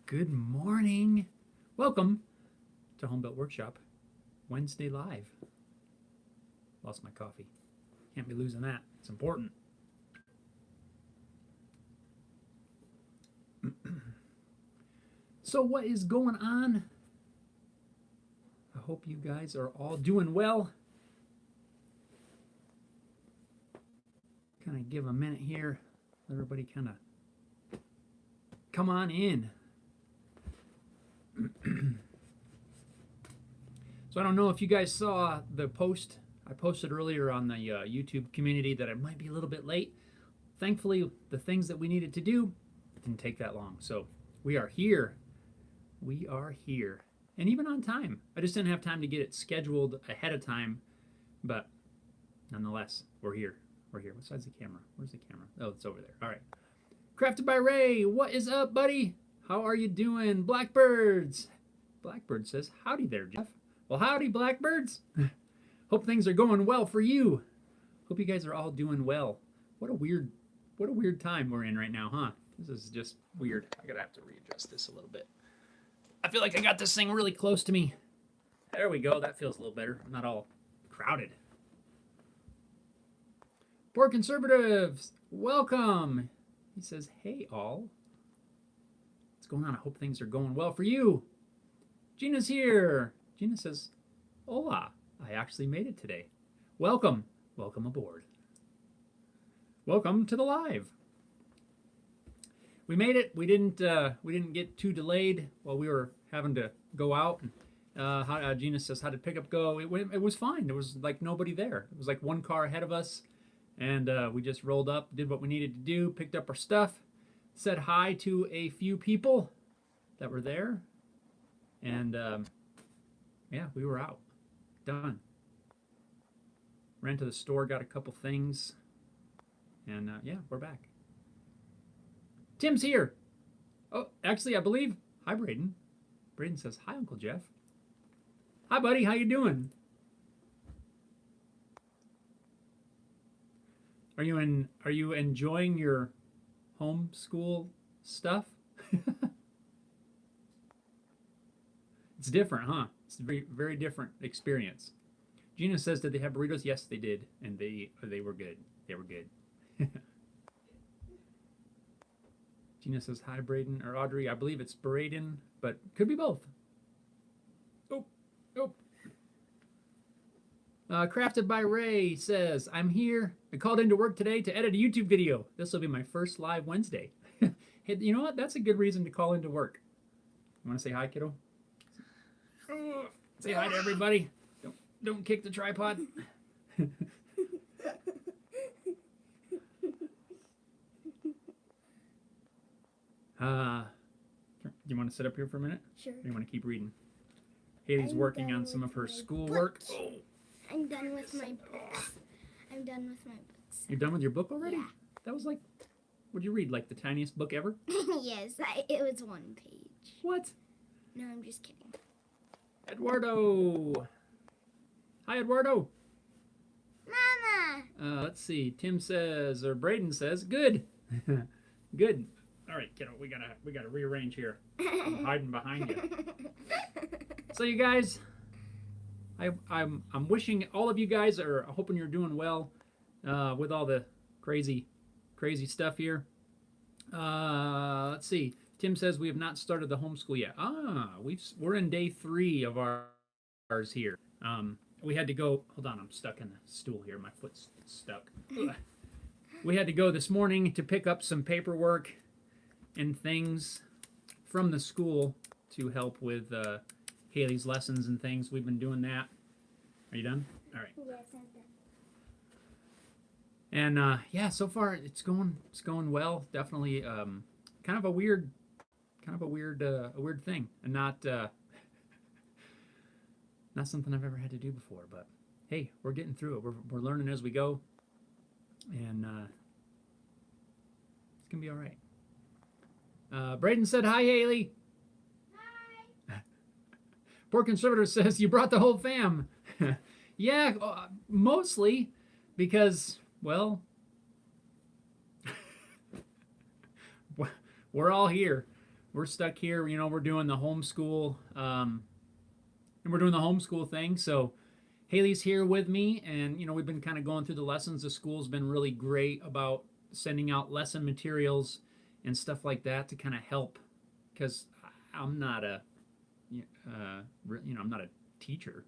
Good morning. Welcome to Homebuilt Workshop Wednesday Live. Lost my coffee. Can't be losing that. It's important. So what is going on? I hope you guys are all doing well. Kind of give a minute here. Everybody kind of come on in. So I don't know if you guys saw the post I posted earlier on the YouTube community that I might be a little bit late. Thankfully, the things that we needed to do didn't take that long. So we are here. We are here. And even on time. I just didn't have time to get it scheduled ahead of time. But nonetheless, we're here. We're here. What side's the camera? Where's the camera? Oh, it's over there. All right. Crafted by Ray. What is up, buddy? How are you doing? Blackbirds. Blackbird says, howdy there, Jeff. Well, howdy, Blackbirds. Hope things are going well for you. Hope you guys are all doing well. What a weird time we're in right now, huh? This is just weird. I gotta have to readjust this a little bit. I feel like I got this thing really close to me. There we go. That feels a little better. I'm not all crowded. Poor Conservatives, welcome. He says, hey, all. What's going on? I hope things are going well for you. Gina's here. Gina says, hola. I actually made it today. Welcome. Welcome aboard. Welcome to the live. We made it. We didn't get too delayed while we were having to go out. Gina says, how did pickup go? It was fine. There was like nobody there. It was like one car ahead of us. And we just rolled up, did what we needed to do, picked up our stuff, said hi to a few people that were there. And yeah, we were out. Done. Ran to the store, got a couple things. And yeah, we're back. Tim's here. Oh, actually, I believe. Hi, Braden. Braden says, hi, Uncle Jeff. Hi, buddy. How you doing? Are you enjoying your homeschool stuff? It's different, huh? It's a very, very different experience. Gina says, did they have burritos? Yes, they did, and they were good. They were good. Gina says, hi, Braden or Audrey. I believe it's Braden, but could be both. Oh. Crafted by Ray says, I'm here. I called into work today to edit a YouTube video. This will be my first live Wednesday. Hey, you know what? That's a good reason to call into work. You want to say hi, kiddo? Say hi to everybody. Don't kick the tripod. Do you want to sit up here for a minute? Sure. Or you want to keep reading? Haley's working on some of her schoolwork. Oh. I'm done with my books. I'm done with my books. You're done with your book already? Yeah. That was like, what'd you read? Like the tiniest book ever? Yes, it was one page. What? No, I'm just kidding. Eduardo. Hi, Eduardo. Mama. Let's see. Tim says, or Braden says, good. Good. All right, kiddo, we gotta rearrange here. I'm hiding behind you. So you guys, I'm wishing all of you guys are hoping you're doing well with all the crazy stuff here. Let's see. Tim says we have not started the homeschool yet. We're in day 3 of ours here. We had to go. Hold on, I'm stuck in the stool here. My foot's stuck. We had to go this morning to pick up some paperwork and things from the school to help with Haley's lessons and things. We've been doing that. Are you done? All right. Yes, I'm done. And yeah, so far it's going well. Definitely kind of a weird thing, and not something I've ever had to do before. But hey, we're getting through it. We're learning as we go, and it's gonna be all right. Braden said, hi, Haley. Hi. Poor Conservative says, you brought the whole fam. Yeah, mostly because, well, we're all here. we're stuck here. You know, we're doing the homeschool, and we're doing the homeschool thing. So Haley's here with me, and you know, we've been kind of going through the lessons. The school's been really great about sending out lesson materials and stuff like that to kind of help, because I'm not a, I'm not a teacher.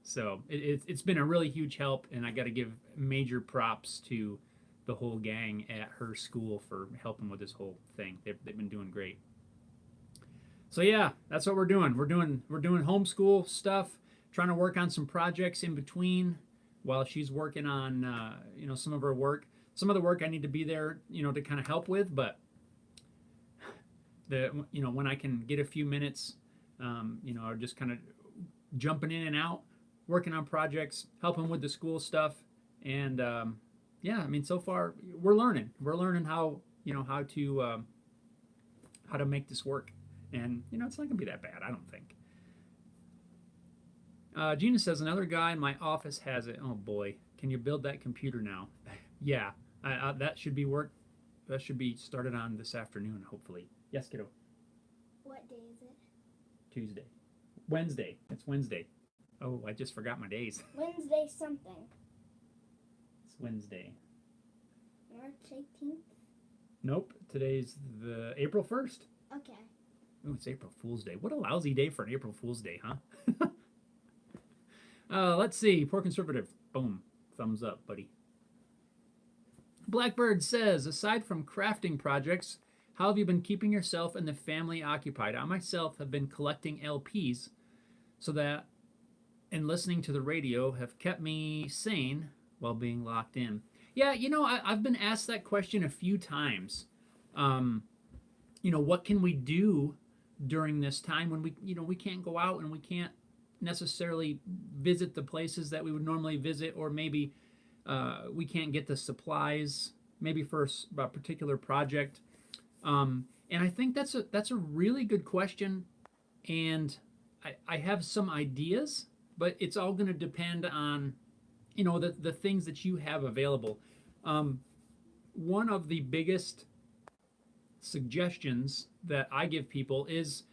So it's been a really huge help, and I got to give major props to the whole gang at her school for helping with this whole thing. They've been doing great. So yeah, that's what we're doing. We're doing homeschool stuff, trying to work on some projects in between while she's working on some of her work. Some of the work I need to be there, to kind of help with, but when I can get a few minutes, just kind of jumping in and out, working on projects, helping with the school stuff, and I mean, so far we're learning. We're learning how to make this work, and it's not gonna be that bad, I don't think. Gina says another guy in my office has it. Oh boy, can you build that computer now? Yeah, that should be work. That should be started on this afternoon, hopefully. Yes, kiddo. What day is it? Tuesday. Wednesday. It's Wednesday. Oh, I just forgot my days. Wednesday something. It's Wednesday. March 18th? Nope. Today's the April 1st. Okay. Oh, it's April Fool's Day. What a lousy day for an April Fool's Day, huh? Let's see. Poor conservative. Boom. Thumbs up, buddy. Blackbird says, aside from crafting projects, how have you been keeping yourself and the family occupied? I myself have been collecting LPs so that and listening to the radio have kept me sane while being locked in. Yeah, I've been asked that question a few times. What can we do during this time when we can't go out and we can't necessarily visit the places that we would normally visit, or maybe we can't get the supplies maybe for a particular project. And I think that's a really good question, and I have some ideas, but it's all going to depend on the things that you have available. One of the biggest suggestions that I give people is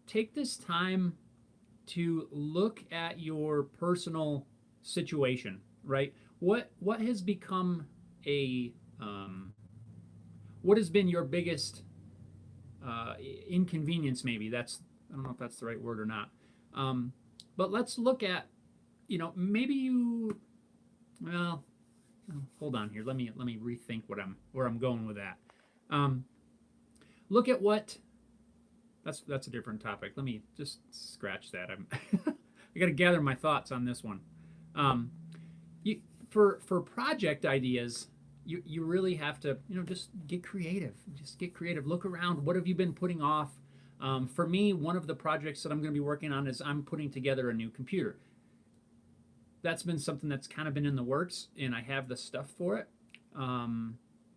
take this time to look at your personal situation, right? What has become what has been your biggest inconvenience? Maybe I don't know if that's the right word or not. But let's look at, maybe hold on here. Let me rethink where I'm going with that. Look at what. That's a different topic. Let me just scratch that. I got to gather my thoughts on this one. For project ideas, you really have to just get creative. Just get creative. Look around. What have you been putting off? For me, one of the projects that I'm going to be working on is I'm putting together a new computer. That's been something that's kind of been in the works, and I have the stuff for it.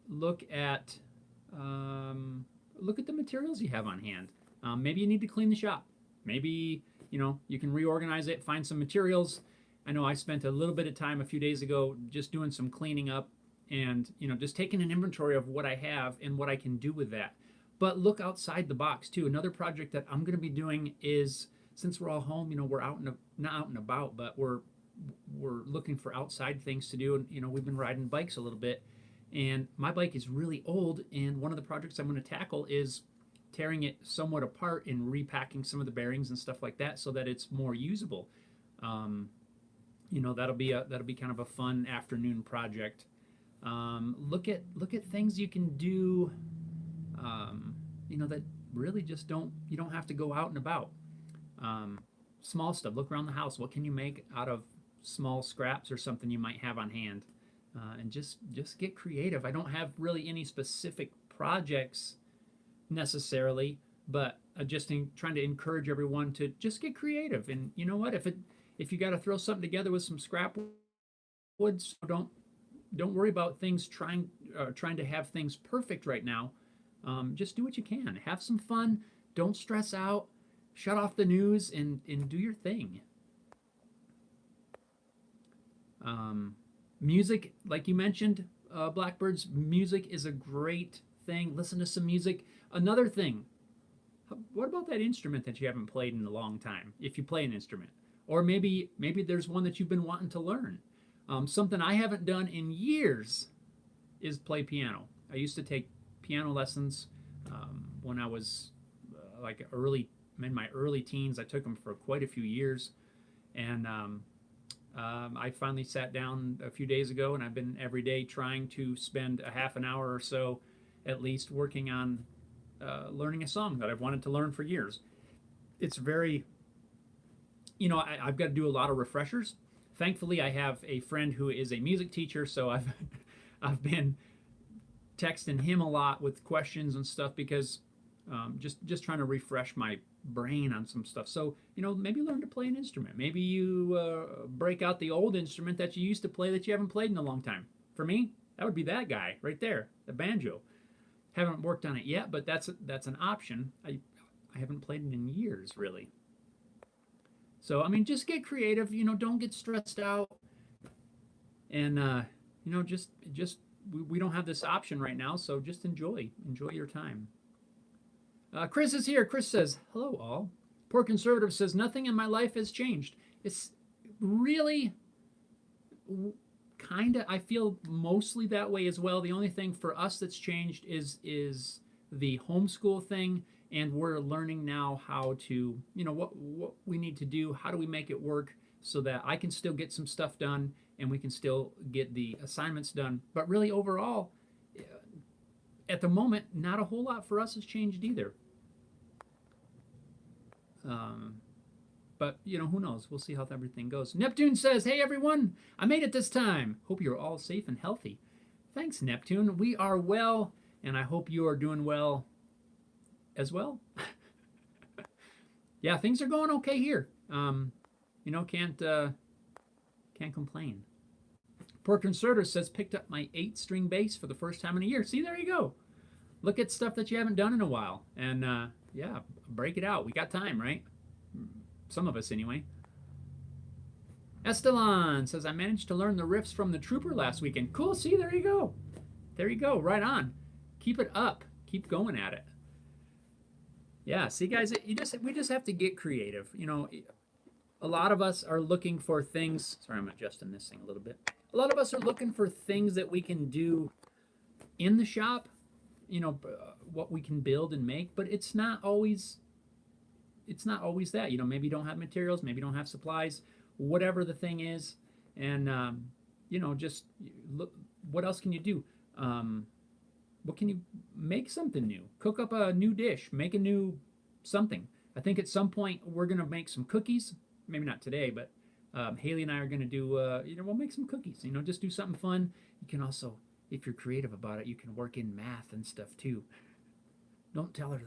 Look at the materials you have on hand. Maybe you need to clean the shop. Maybe you can reorganize it, find some materials. I know I spent a little bit of time a few days ago just doing some cleaning up, and just taking an inventory of what I have and what I can do with that. But look outside the box too. Another project that I'm going to be doing is, since we're all home, we're not out and about, but we're looking for outside things to do. And we've been riding bikes a little bit, and my bike is really old. And one of the projects I'm going to tackle is tearing it somewhat apart and repacking some of the bearings and stuff like that so that it's more usable. That'll be kind of a fun afternoon project. Look at things you can do. That really just you don't have to go out and about. Small stuff. Look around the house. What can you make out of small scraps or something you might have on hand? And just get creative. I don't have really any specific projects necessarily, but trying to encourage everyone to just get creative. And you know what? If you got to throw something together with some scrap wood, so don't worry about things trying to have things perfect right now. Just do what you can. Have some fun. Don't stress out. Shut off the news and do your thing. Music, like you mentioned, Blackbirds, music is a great thing. Listen to some music. Another thing, what about that instrument that you haven't played in a long time? If you play an instrument, or maybe there's one that you've been wanting to learn. Something I haven't done in years is play piano. I used to take piano lessons when I was like in my early teens. I took them for quite a few years, and I finally sat down a few days ago, and I've been every day trying to spend a half an hour or so at least working on learning a song that I've wanted to learn for years. It's very, I've got to do a lot of refreshers. Thankfully, I have a friend who is a music teacher, so I've been texting him a lot with questions and stuff because just trying to refresh my brain on some stuff. So maybe learn to play an instrument. Maybe you break out the old instrument that you used to play that you haven't played in a long time. For me, that would be that guy right there, the banjo. Haven't worked on it yet, but that's an option. I haven't played it in years, really. So I mean, just get creative. Don't get stressed out, and just we don't have this option right now, so just enjoy your time. Chris is here. Chris says, hello, all. Poor Conservative says, nothing in my life has changed. It's really kind of, I feel mostly that way as well. The only thing for us that's changed is the homeschool thing, and we're learning now how to, what we need to do, how do we make it work so that I can still get some stuff done and we can still get the assignments done. But really overall, at the moment, not a whole lot for us has changed either. But who knows? We'll see how everything goes. Neptune says, hey everyone, I made it this time. Hope you're all safe and healthy. Thanks, Neptune. We are well, and I hope you are doing well as well. Yeah, things are going okay here. Can't complain. Poor Concerter says, picked up my 8-string bass for the first time in a year. See, there you go. Look at stuff that you haven't done in a while. And yeah, break it out. We got time, right? Some of us, anyway. Estelon says, I managed to learn the riffs from the Trooper last weekend. Cool. See, there you go. There you go. Right on. Keep it up. Keep going at it. Yeah, see, guys, we just have to get creative. A lot of us are looking for things. Sorry, I'm adjusting this thing a little bit. A lot of us are looking for things that we can do in the shop, what we can build and make, but it's not always that. Maybe you don't have materials, maybe you don't have supplies, whatever the thing is, and just look. What else can you do? What can you make something new? Cook up a new dish, make a new something. I think at some point we're gonna make some cookies. Maybe not today, but Haley and I are gonna do. We'll make some cookies. Just do something fun. You can also, if you're creative about it, you can work in math and stuff too. Don't tell her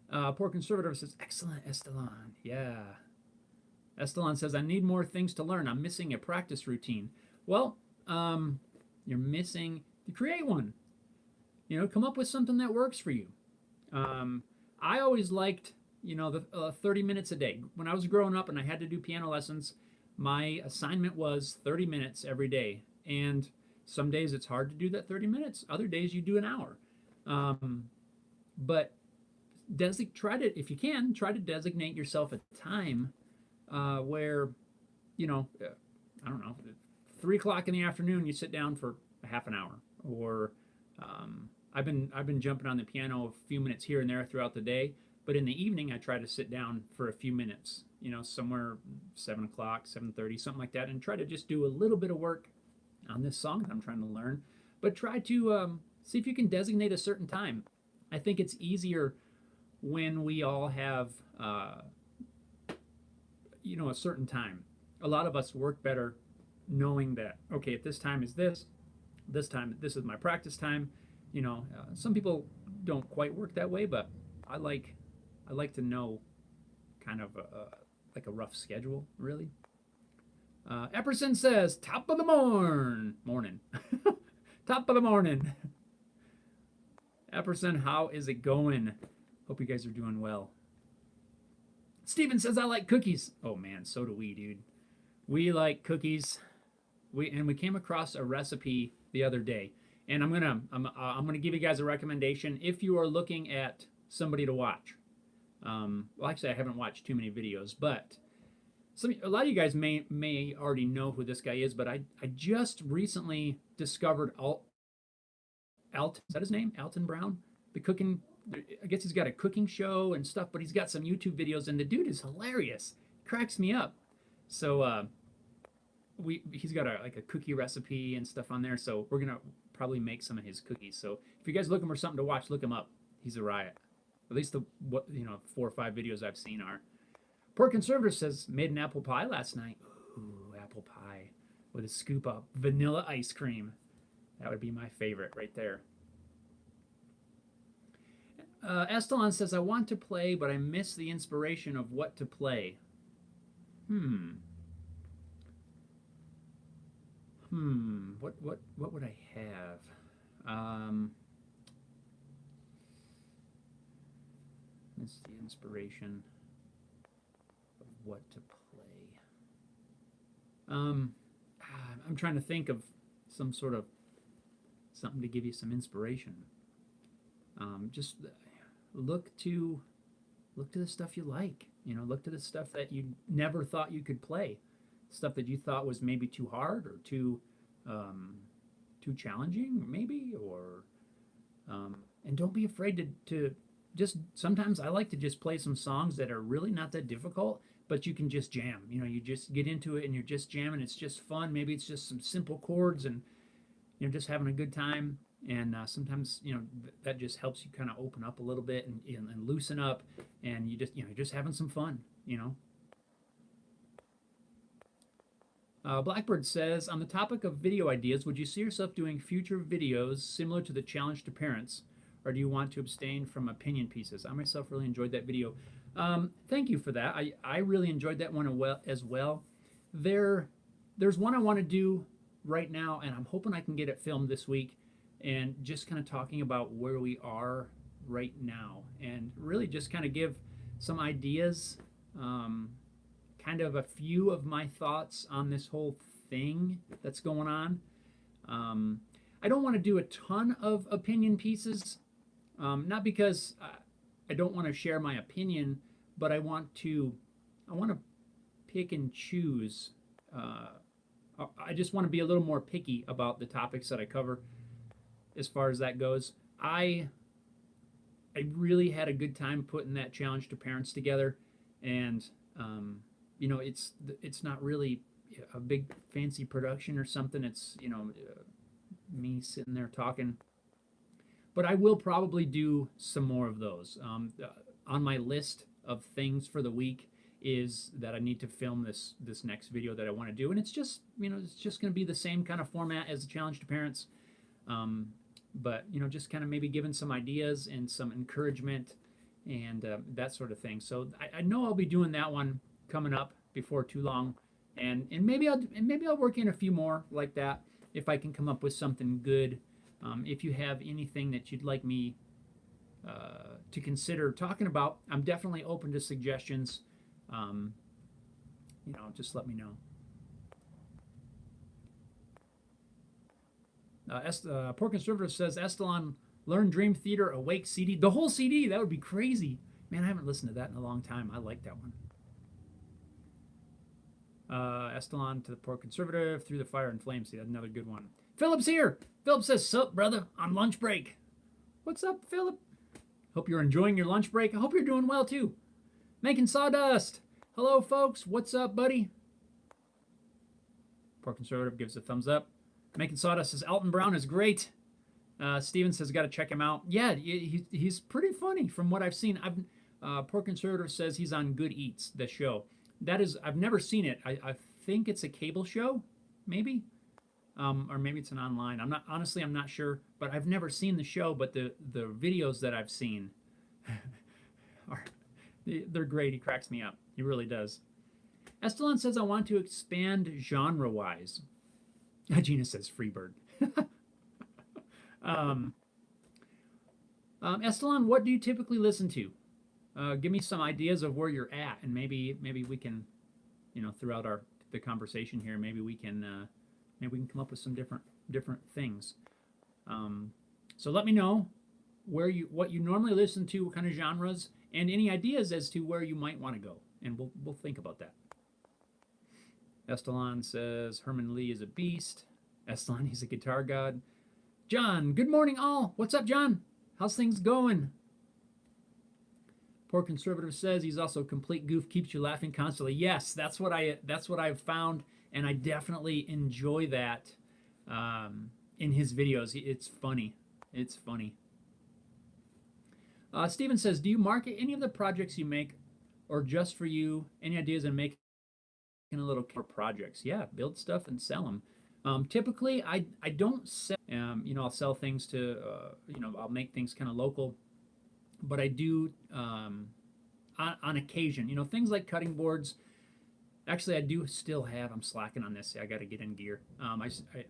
though. Poor Conservative says, excellent, Estelon. Yeah. Estelon says, I need more things to learn. I'm missing a practice routine. Well, you're missing, create one. Come up with something that works for you. I always liked, the 30 minutes a day. When I was growing up and I had to do piano lessons, my assignment was 30 minutes every day. And some days it's hard to do that 30 minutes. Other days you do an hour. But if you can, try to designate yourself a time where, I don't know, 3 o'clock in the afternoon, you sit down for a half an hour. Or I've been jumping on the piano a few minutes here and there throughout the day. But in the evening, I try to sit down for a few minutes, somewhere 7 o'clock, 7:30, something like that, and try to just do a little bit of work on this song that I'm trying to learn. But try to see if you can designate a certain time. I think it's easier when we all have, a certain time. A lot of us work better knowing that, okay, at this time is this time, this is my practice time. Some people don't quite work that way, but I like to know kind of like a rough schedule, really. Epperson says, top of the morning. Top of the morning. Epperson, how is it going? Hope you guys are doing well. Steven says, I like cookies. Oh man, so do we, dude. We like cookies. We came across a recipe the other day, And I'm gonna give you guys a recommendation if you are looking at somebody to watch. Well, actually, I haven't watched too many videos, but a lot of you guys may already know who this guy is. But I just recently discovered Alton. Is that his name? Alton Brown, the cooking. I guess he's got a cooking show and stuff, but he's got some YouTube videos, and the dude is hilarious. Cracks me up. So he's got like a cookie recipe and stuff on there. So we're gonna probably make some of his cookies. So if you guys looking for something to watch, look him up. He's a riot. At least the 4 or 5 videos I've seen are. Poor Conservative says made an apple pie last night. Ooh, apple pie with a scoop of vanilla ice cream. That would be my favorite right there. Estelon says, I want to play, but I miss the inspiration of what to play. What would I have? Miss the inspiration of what to play. I'm trying to think of some sort of something to give you some inspiration. Just look to the stuff you like. Look to the stuff that you never thought you could play, stuff that you thought was maybe too hard or too challenging, maybe, or and don't be afraid to just. Sometimes I like to just play some songs that are really not that difficult, but you can just jam. You just get into it and you're just jamming. It's just fun. Maybe it's just some simple chords and just having a good time. And sometimes that just helps you kind of open up a little bit and loosen up, and you just having some fun. Blackbird says, on the topic of video ideas, would you see yourself doing future videos similar to the challenge to parents, or do you want to abstain from opinion pieces? I myself really enjoyed that video. Thank you for that. I really enjoyed that one as well. There's one I want to do right now, and I'm hoping I can get it filmed this week, and just kind of talking about where we are right now, and really just kind of give some ideas, kind of a few of my thoughts on this whole thing that's going on. I don't want to do a ton of opinion pieces, not because I don't want to share my opinion, but I want to pick and choose. I just want to be a little more picky about the topics that I cover as far as that goes. I really had a good time putting that challenge to parents together, and it's not really a big fancy production or something. It's me sitting there talking, but I will probably do some more of those. On my list of things for the week is that I need to film this next video that I want to do, and it's just going to be the same kind of format as the challenge to parents, but just kind of maybe giving some ideas and some encouragement and that sort of thing. So I know I'll be doing that one coming up before too long, and maybe I'll work in a few more like that if I can come up with something good. If you have anything that you'd like me to consider talking about, I'm definitely open to suggestions. Just let me know. Poor Conservative says, Estelon, Learn Dream Theater Awake CD. The whole CD, that would be crazy. Man, I haven't listened to that in a long time. I like that one. Estelon to the Poor Conservative, Through the Fire and Flames. See, that's another good one. Philip's here. Philip says, sup, brother, on lunch break. What's up, Philip? Hope you're enjoying your lunch break. I hope you're doing well, too. Making Sawdust. Hello, folks. What's up, buddy? Poor Conservative gives a thumbs up. Making Sawdust says, Alton Brown is great. Steven says, got to check him out. Yeah, he's pretty funny from what I've seen. Poor Conservative says he's on Good Eats, the show. That is, I've never seen it. I think it's a cable show, maybe. Or maybe it's an online. I'm not sure, but I've never seen the show, but the videos that I've seen they're great. He cracks me up. He really does. Estelon says, I want to expand genre-wise. Gina says, Freebird. Estelon, what do you typically listen to? Give me some ideas of where you're at, and maybe we can, throughout the conversation here, maybe we can come up with some different things. So let me know what you normally listen to, what kind of genres, and any ideas as to where you might want to go, and we'll think about that. Estelon says Herman Lee is a beast. Estelon, he's a guitar god. John, good morning all. What's up, John? How's things going? Poor Conservative says he's also a complete goof, keeps you laughing constantly. Yes, that's what I've found, and I definitely enjoy that in his videos. It's funny. It's funny. Steven says, do you market any of the projects you make, or just for you? Any ideas on making a little projects? Yeah, build stuff and sell them. Typically, I don't sell. I'll sell things to I'll make things kind of local, but I do on occasion. Things like cutting boards. Actually, I do still have. I'm slacking on this. I got to get in gear.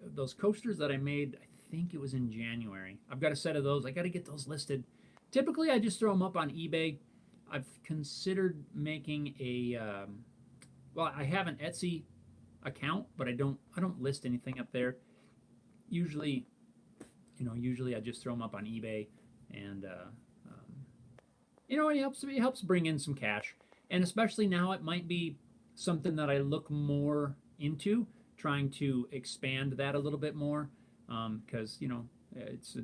Those coasters that I made, I think it was in January. I've got a set of those. I got to get those listed. Typically, I just throw them up on eBay. I've considered making I have an Etsy account, but I don't list anything up there. Usually I just throw them up on eBay, and it helps bring in some cash. And especially now, it might be something that I look more into, trying to expand that a little bit more, because it's a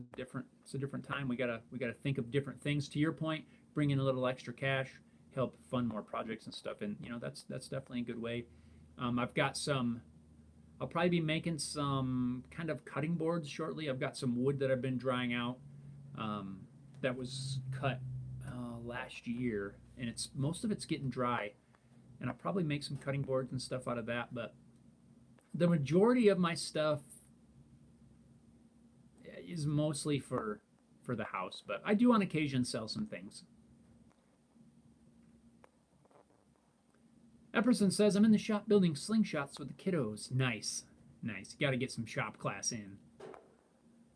different time. We gotta think of different things. To your point, bring in a little extra cash, help fund more projects and stuff, and that's definitely a good way. I've got some. I'll probably be making some kind of cutting boards shortly. I've got some wood that I've been drying out that was cut last year, and most of it's getting dry, and I'll probably make some cutting boards and stuff out of that. But the majority of my stuff is mostly for the house, but I do on occasion sell some things. Epperson says, I'm in the shop building slingshots with the kiddos. Nice. Nice. Got to get some shop class in.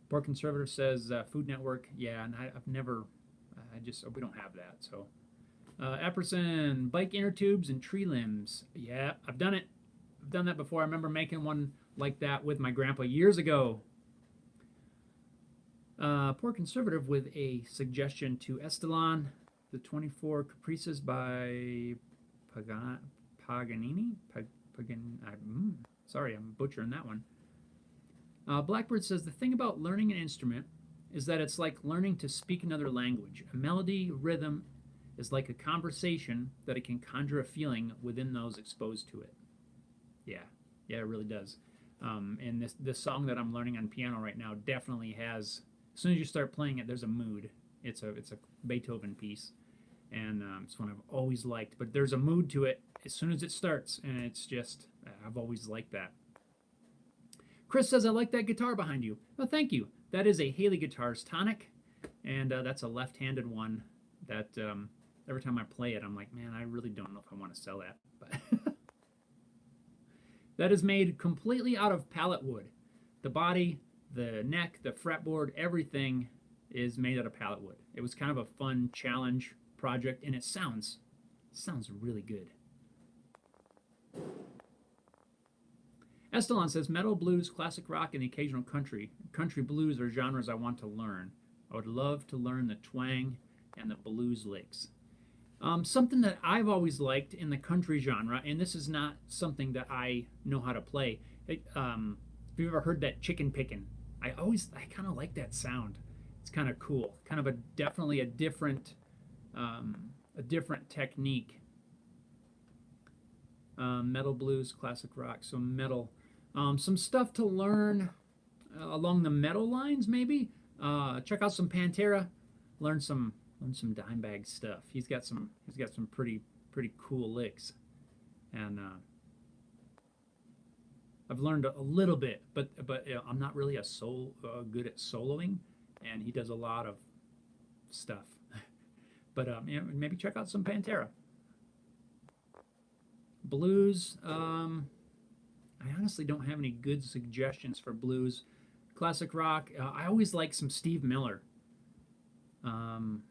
Poor Conservative says, Food Network. Yeah, and we don't have that. So, Epperson, bike inner tubes and tree limbs. Yeah, I've done it. I've done that before. I remember making one like that with my grandpa years ago. Poor Conservative with a suggestion to Estelon, the 24 Caprices by Paganini. Sorry, I'm butchering that one. Blackbird says the thing about learning an instrument is that it's like learning to speak another language. A melody, rhythm is like a conversation that it can conjure a feeling within those exposed to it. Yeah, it really does. And this song that I'm learning on piano right now definitely has. As soon as you start playing it, there's a mood. It's a Beethoven piece, and it's one I've always liked. But there's a mood to it as soon as it starts, and it's just I've always liked that. Chris says, I like that guitar behind you. Well, thank you. That is a Haley Guitars Tonic, and that's a left-handed one that every time I play it, I'm like, man, I really don't know if I want to sell that. But that is made completely out of pallet wood. The body, the neck, the fretboard, everything is made out of pallet wood. It was kind of a fun challenge project, and it sounds really good. Estelon says, metal, blues, classic rock, and the occasional country. Country blues are genres I want to learn. I would love to learn the twang and the blues licks. Something that I've always liked in the country genre, and this is not something that I know how to play. Have you ever heard that chicken picking? I kind of like that sound. It's kind of cool. Kind of definitely a different technique. Metal, blues, classic rock. So metal. Some stuff to learn along the metal lines, maybe. Check out some Pantera. Learn some Dimebag stuff. He's got some pretty cool licks, and I've learned a little bit, but I'm not really good at soloing, and he does a lot of stuff. But maybe check out some Pantera. Blues. I honestly don't have any good suggestions for blues. Classic rock. I always like some Steve Miller. And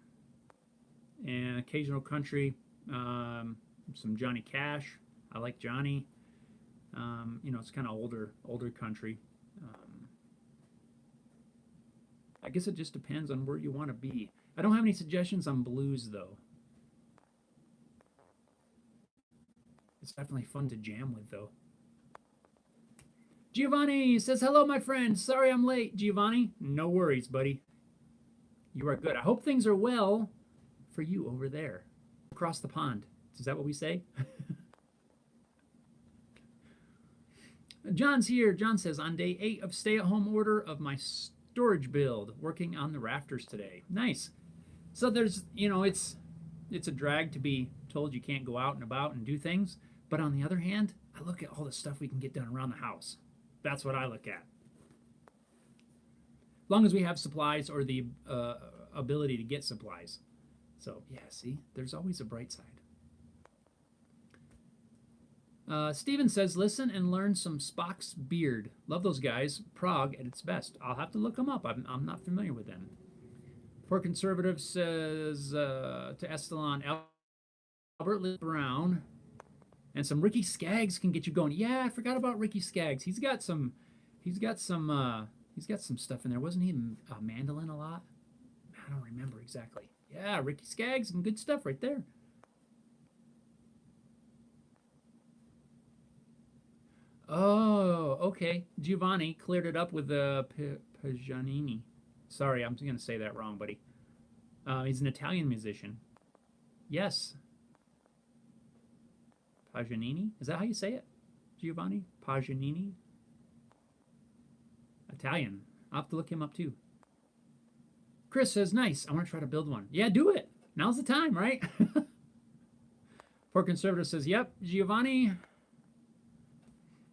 occasional country. Some Johnny Cash. I like Johnny. It's kind of older country. I guess it just depends on where you want to be. I don't have any suggestions on blues though. It's definitely fun to jam with though. Giovanni says, hello, my friend. Sorry I'm late, Giovanni. No worries, buddy. You are good. I hope things are well for you over there. Across the pond. Is that what we say? John's here. John says, on day 8 of stay-at-home order of my storage build, working on the rafters today. Nice. So there's, it's a drag to be told you can't go out and about and do things. But on the other hand, I look at all the stuff we can get done around the house. That's what I look at. As long as we have supplies or the ability to get supplies. So, yeah, see, there's always a bright side. Steven says, listen and learn some Spock's Beard. Love those guys. Prague at its best. I'll have to look them up. I'm not familiar with them. For Conservative says to Estelon, Albert Lee Brown and some Ricky Skaggs can get you going. Yeah, I forgot about Ricky Skaggs. He's got some stuff in there. Wasn't he a mandolin a lot? I don't remember exactly. Yeah, Ricky Skaggs, some good stuff right there. Oh, okay. Giovanni cleared it up with Paganini. Sorry, I'm going to say that wrong, buddy. He's an Italian musician. Yes. Paganini? Is that how you say it, Giovanni? Paganini? Italian. I'll have to look him up too. Chris says, nice. I want to try to build one. Yeah, do it. Now's the time, right? Poor Conservative says, yep. Giovanni.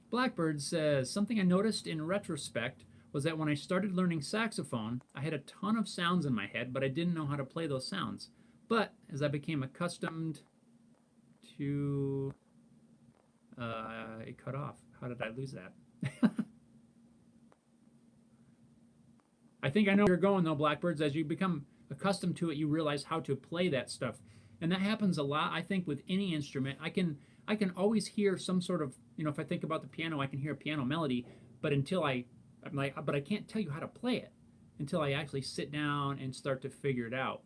Blackbird says, something I noticed in retrospect was that when I started learning saxophone, I had a ton of sounds in my head, but I didn't know how to play those sounds. But as I became accustomed to... it cut off. How did I lose that? I think I know where you're going, though, Blackbirds. As you become accustomed to it, you realize how to play that stuff. And that happens a lot, I think, with any instrument. I can always hear some sort of, if I think about the piano, I can hear a piano melody, but but I can't tell you how to play it until I actually sit down and start to figure it out.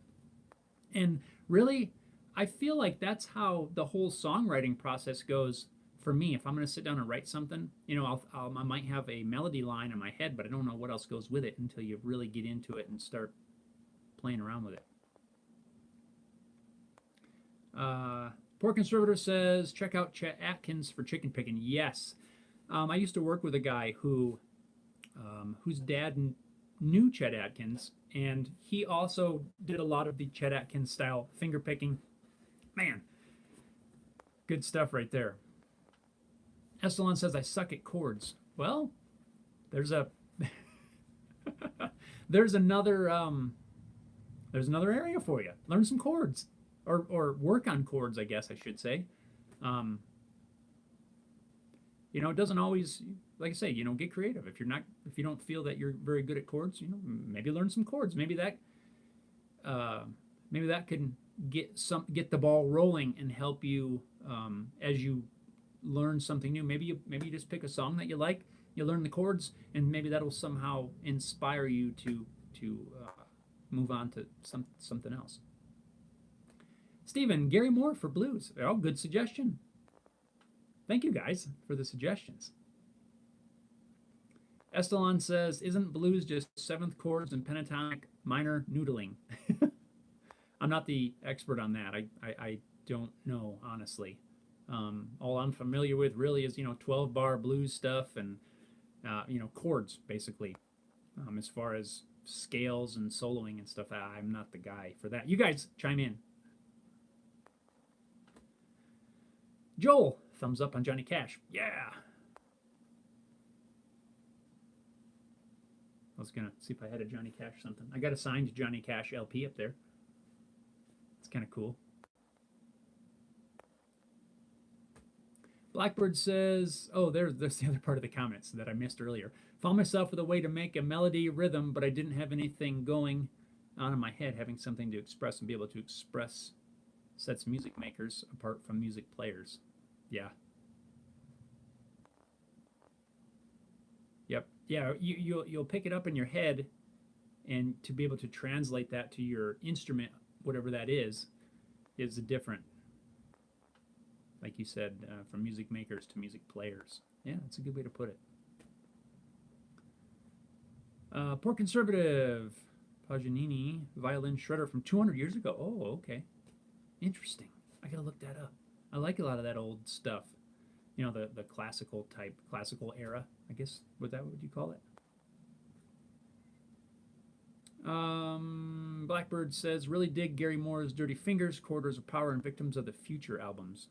And really, I feel like that's how the whole songwriting process goes for me. If I'm going to sit down and write something, I might have a melody line in my head, but I don't know what else goes with it until you really get into it and start playing around with it. Poor Conservative says, check out Chet Atkins for chicken picking. Yes. I used to work with a guy whose dad knew Chet Atkins, and he also did a lot of the Chet Atkins style finger picking. Man, good stuff right there. Estelon says, I suck at chords. Well, there's another area for you. Learn some chords. Or work on chords, I guess I should say. It doesn't always, like I say, get creative. If you don't feel that you're very good at chords, maybe learn some chords. Maybe that can get the ball rolling and help you as you learn something new. Maybe you just pick a song that you like, you learn the chords, and maybe that'll somehow inspire you to move on to something else. Stephen, Gary Moore for blues. Oh, good suggestion. Thank you guys for the suggestions. Estelon says, isn't blues just seventh chords and pentatonic minor noodling? I'm not the expert on that. I don't know, honestly. All I'm familiar with really is, 12-bar blues stuff and, chords, basically. As far as scales and soloing and stuff, I'm not the guy for that. You guys chime in. Joel, thumbs up on Johnny Cash. Yeah. I was going to see if I had a Johnny Cash something. I got a signed Johnny Cash LP up there. It's kind of cool. Blackbird says, oh, there's the other part of the comments that I missed earlier. Found myself with a way to make a melody rhythm, but I didn't have anything going on in my head, having something to express and be able to express sets music makers apart from music players. Yeah. Yep. Yeah, you'll pick it up in your head, and to be able to translate that to your instrument, whatever that is a different, like you said, from music makers to music players. Yeah, that's a good way to put it. Poor Conservative, Paganini violin shredder from 200 years ago. Oh, okay. Interesting. I gotta look that up. I like a lot of that old stuff. You know, the classical type, classical era, I guess. Would you call it? Blackbird says, really dig Gary Moore's Dirty Fingers, Quarters of Power, and Victims of the Future albums.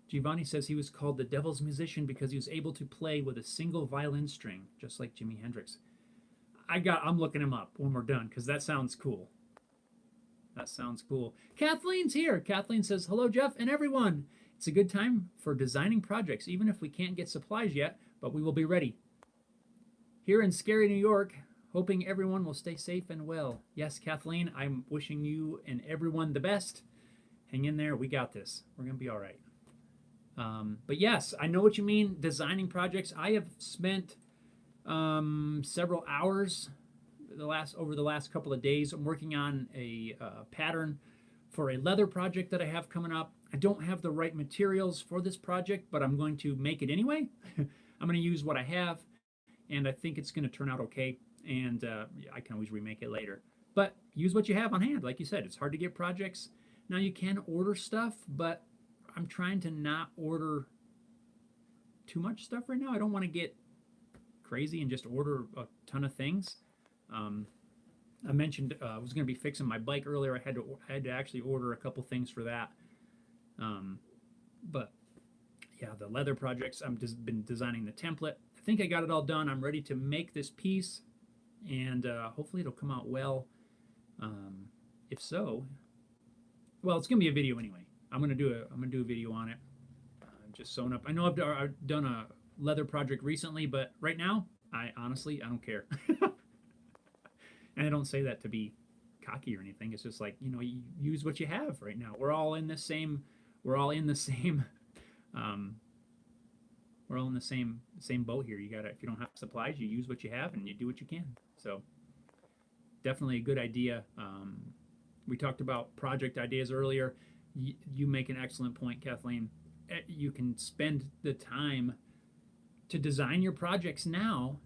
Giovanni says he was called the Devil's Musician because he was able to play with a single violin string, just like Jimi Hendrix. I'm looking him up when we're done because that sounds cool. That sounds cool. Kathleen's here. Kathleen says, hello, Jeff and everyone. It's a good time for designing projects, even if we can't get supplies yet, but we will be ready. Here in scary New York, hoping everyone will stay safe and well. Yes, Kathleen, I'm wishing you and everyone the best. Hang in there. We got this. We're going to be all right. But yes, I know what you mean. Designing projects. I have spent several hours over the last couple of days. I'm working on a pattern for a leather project that I have coming up. I don't have the right materials for this project, but I'm going to make it anyway. I'm going to use what I have, and I think it's going to turn out okay. And I can always remake it later. But use what you have on hand. Like you said, it's hard to get projects. Now you can order stuff, but I'm trying to not order too much stuff right now. I don't want to get crazy and just order a ton of things. I mentioned I was going to be fixing my bike earlier. I had to actually order a couple things for that. But yeah, the leather projects, I've just been designing the template. I think I got it all done. I'm ready to make this piece, and hopefully it'll come out well. If so, well, it's going to be a video anyway. I'm gonna do a video on it. Just sewing up. I know I've done a leather project recently, but right now, I don't care. And I don't say that to be cocky or anything. It's just like, you use what you have right now. We're all in the same boat here. If you don't have supplies, you use what you have and you do what you can. So definitely a good idea. We talked about project ideas earlier. You make an excellent point, Kathleen. You can spend the time to design your projects now,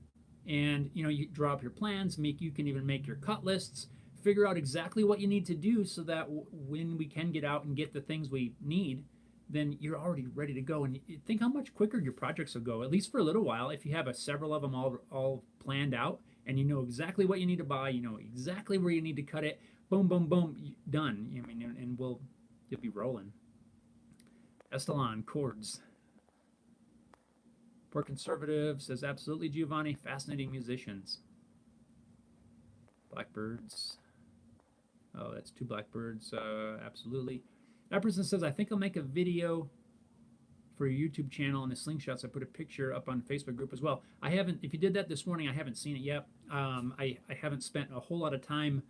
and you draw up your plans. You can even make your cut lists, figure out exactly what you need to do so that when we can get out and get the things we need, then you're already ready to go. And you think how much quicker your projects will go, at least for a little while, if you have several of them all planned out, and you know exactly what you need to buy, you know exactly where you need to cut it. Boom, boom, boom, done. And you'll be rolling. Estalon, chords. Poor Conservative says, absolutely, Giovanni. Fascinating musicians. Blackbirds. Oh, that's two blackbirds. Absolutely. That person says, I think I'll make a video for your YouTube channel on the slingshots. I put a picture up on Facebook group as well. I haven't, if you did that this morning, I haven't seen it yet. I haven't spent a whole lot of time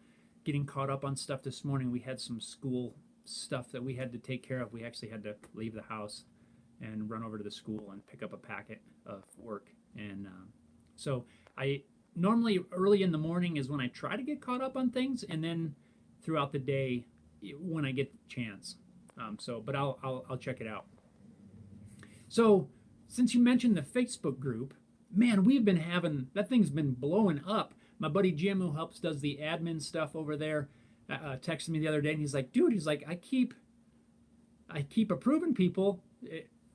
getting caught up on stuff this morning. We had some school stuff that we had to take care of. We actually had to leave the house and run over to the school and pick up a packet of work. And so I normally early in the morning is when I try to get caught up on things, and then throughout the day when I get the chance. But I'll check it out. So since you mentioned the Facebook group, man, we've been having, that thing's been blowing up. My buddy Jim, who does the admin stuff over there, texted me the other day, and he's like, dude, I keep approving people.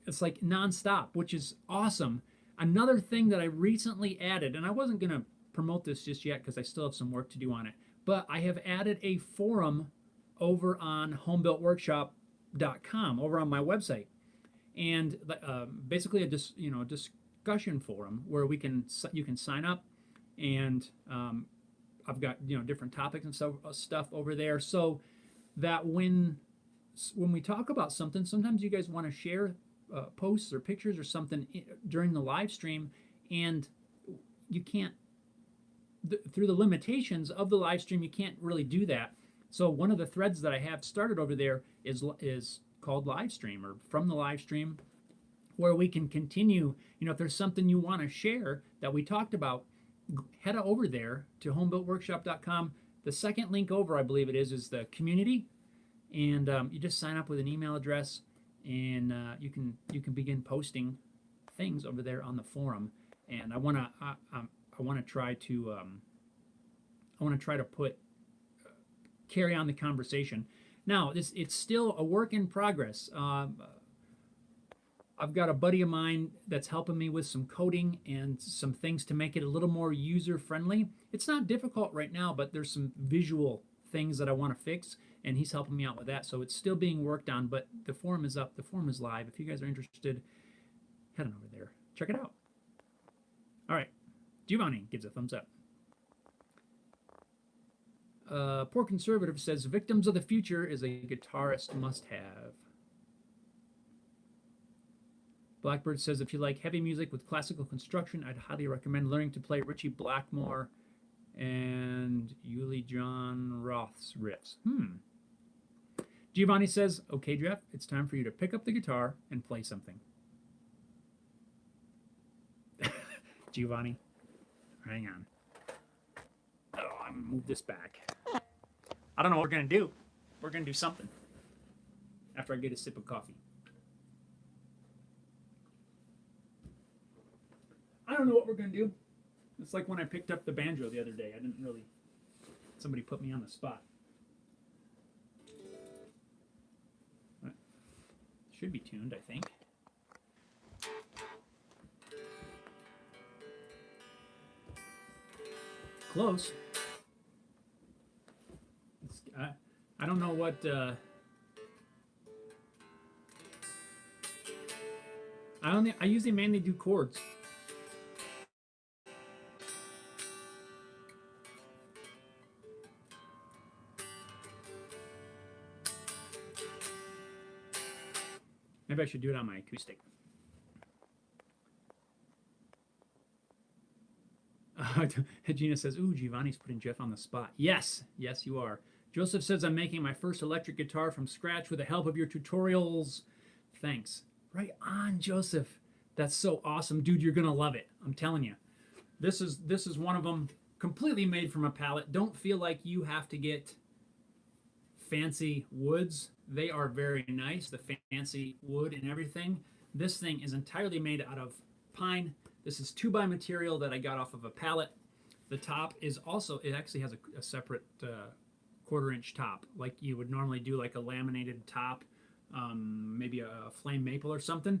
It's like nonstop, which is awesome. Another thing that I recently added, and I wasn't going to promote this just yet because I still have some work to do on it, but I have added a forum over on homebuiltworkshop.com, over on my website. And basically a discussion forum where you can sign up, and I've got different topics and stuff over there, so that when we talk about something, sometimes you guys want to share posts or pictures or something during the live stream, and you can't, through the limitations of the live stream, you can't really do that. So one of the threads that I have started over there is called live stream, or from the live stream, where we can continue. If there's something you want to share that we talked about, head over there to homebuiltworkshop.com. The second link over, I believe it is the community, and you just sign up with an email address, and you can begin posting things over there on the forum. And I want to try to carry on the conversation. Now, it's still a work in progress. I've got a buddy of mine that's helping me with some coding and some things to make it a little more user friendly. It's not difficult right now, but there's some visual things that I want to fix, and he's helping me out with that. So it's still being worked on, but the forum is up. The forum is live. If you guys are interested, head on over there. Check it out. All right. Giovanni gives a thumbs up. Poor Conservative says, Victims of the Future is a guitarist must-have. Blackbird says, if you like heavy music with classical construction, I'd highly recommend learning to play Richie Blackmore and Uli John Roth's riffs. Giovanni says, okay, Jeff, it's time for you to pick up the guitar and play something. Giovanni, hang on. Oh, I'm going to move this back. I don't know what we're going to do. We're going to do something after I get a sip of coffee. I don't know what we're going to do. It's like when I picked up the banjo the other day. Somebody put me on the spot. Should be tuned, I think. Close. I don't know what... I usually mainly do chords. Maybe I should do it on my acoustic. Gina says, ooh, Giovanni's putting Jeff on the spot. Yes, you are. Joseph says, I'm making my first electric guitar from scratch with the help of your tutorials. Thanks. Right on, Joseph. That's so awesome. Dude, you're going to love it. I'm telling you. This is one of them, completely made from a palette. Don't feel like you have to get fancy woods. They are very nice, the fancy wood and everything. This thing is entirely made out of pine. This is 2x material that I got off of a pallet. The top is also, it actually has a separate 1/4 inch top, like you would normally do, like a laminated top, maybe a flame maple or something.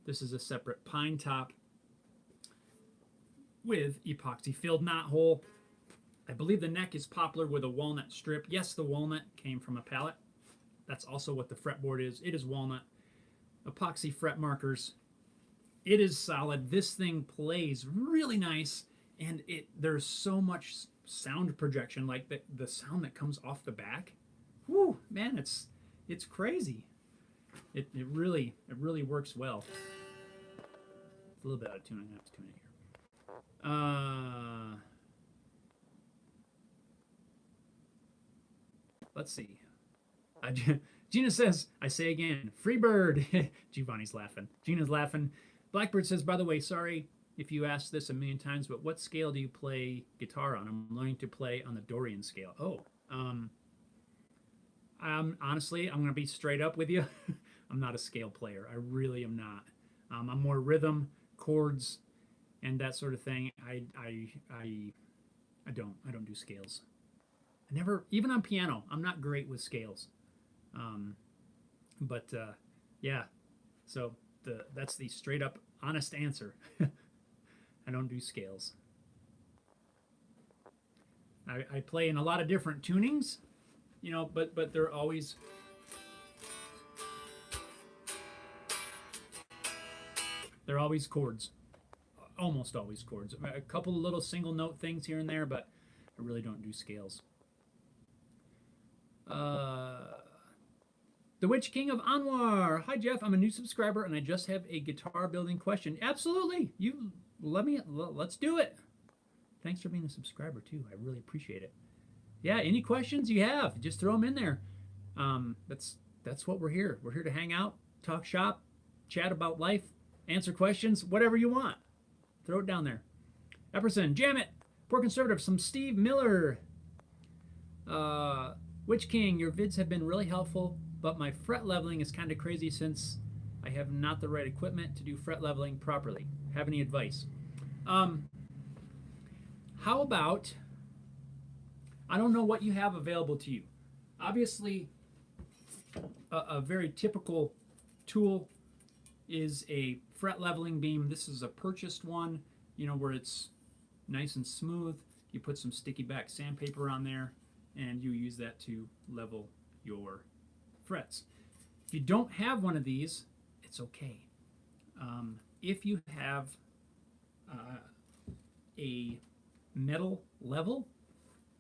This is a separate pine top with epoxy filled knot hole. I believe the neck is poplar with a walnut strip. Yes, the walnut came from a pallet. That's also what the fretboard is. It is walnut. Epoxy fret markers. It is solid. This thing plays really nice, and there's so much sound projection, like the sound that comes off the back. Whoo, man, it's crazy. It really works well. It's a little bit out of tune. I'm gonna have to tune it here. Let's see. Gina says, I say again, free bird. Giovanni's laughing. Gina's laughing. Blackbird says, by the way, sorry if you asked this a million times, but what scale do you play guitar on? I'm learning to play on the Dorian scale. Honestly, I'm going to be straight up with you. I'm not a scale player. I really am not. I'm more rhythm, chords, and that sort of thing. I don't do scales. I never, even on piano, I'm not great with scales. Yeah, so that's the straight up honest answer. I don't do scales. I play in a lot of different tunings, but they're always chords. Almost always chords. A couple of little single note things here and there, but I really don't do scales. The Witch King of Anwar. Hi, Jeff. I'm a new subscriber, and I just have a guitar building question. Absolutely. Let's do it. Thanks for being a subscriber, too. I really appreciate it. Yeah, any questions you have, just throw them in there. That's what we're here. We're here to hang out, talk shop, chat about life, answer questions, whatever you want. Throw it down there. Epperson, jam it. Poor Conservative, some Steve Miller. Witch King, your vids have been really helpful, but my fret leveling is kind of crazy since I have not the right equipment to do fret leveling properly. Have any advice? How about, I don't know what you have available to you. Obviously, a very typical tool is a fret leveling beam. This is a purchased one, where it's nice and smooth. You put some sticky back sandpaper on there, and you use that to level your frets. If you don't have one of these, it's okay. If you have a metal level,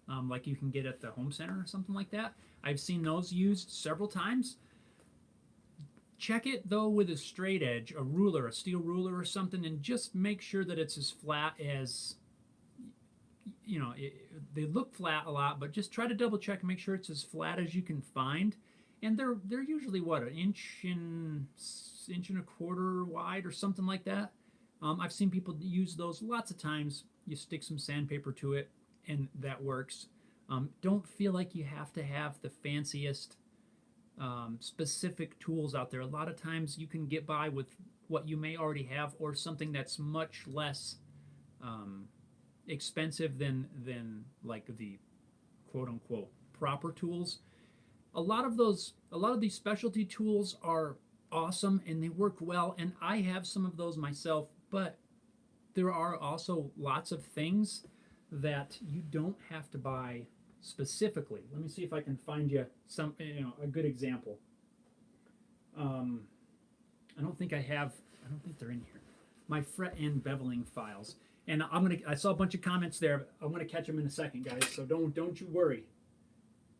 like you can get at the home center or something like that, I've seen those used several times. Check it though with a straight edge, a ruler, a steel ruler or something, and just make sure that it's as flat as, they look flat a lot, but just try to double check and make sure it's as flat as you can find. And they're usually what, an inch and a quarter wide or something like that. I've seen people use those lots of times. You stick some sandpaper to it, and that works. Don't feel like you have to have the fanciest specific tools out there. A lot of times you can get by with what you may already have, or something that's much less expensive than like the quote unquote proper tools. A lot of these specialty tools are awesome and they work well, and I have some of those myself, but there are also lots of things that you don't have to buy specifically. Let me see if I can find you a good example. I don't think they're in here. My fret and beveling files. And I saw a bunch of comments there, but I'm gonna catch them in a second, guys. So don't you worry.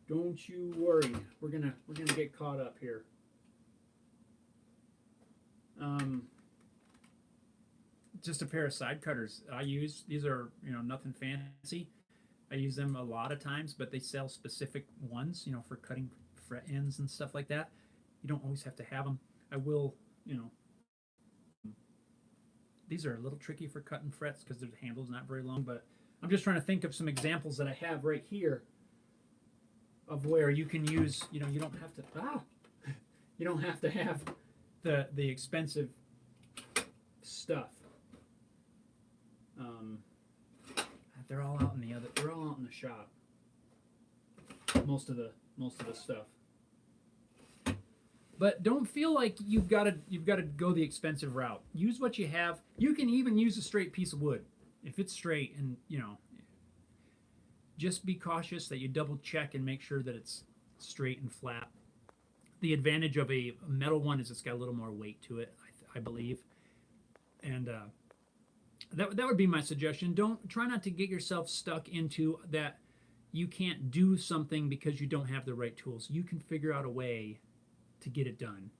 Don't you worry. We're gonna get caught up here. Just a pair of side cutters I use. These are nothing fancy. I use them a lot of times, but they sell specific ones, for cutting fret ends and stuff like that. You don't always have to have them. I will, these are a little tricky for cutting frets because the handle's not very long, but I'm just trying to think of some examples that I have right here of where you can use, you don't have to, you don't have to have the expensive stuff. They're all out in the shop. Most of the stuff. But don't feel like you've got to go the expensive route. Use what you have. You can even use a straight piece of wood if it's straight, and just be cautious that you double check and make sure that it's straight and flat. The advantage of a metal one is it's got a little more weight to it, I believe, and that would be my suggestion. Don't try not to get yourself stuck into that you can't do something because you don't have the right tools. You can figure out a way to get it done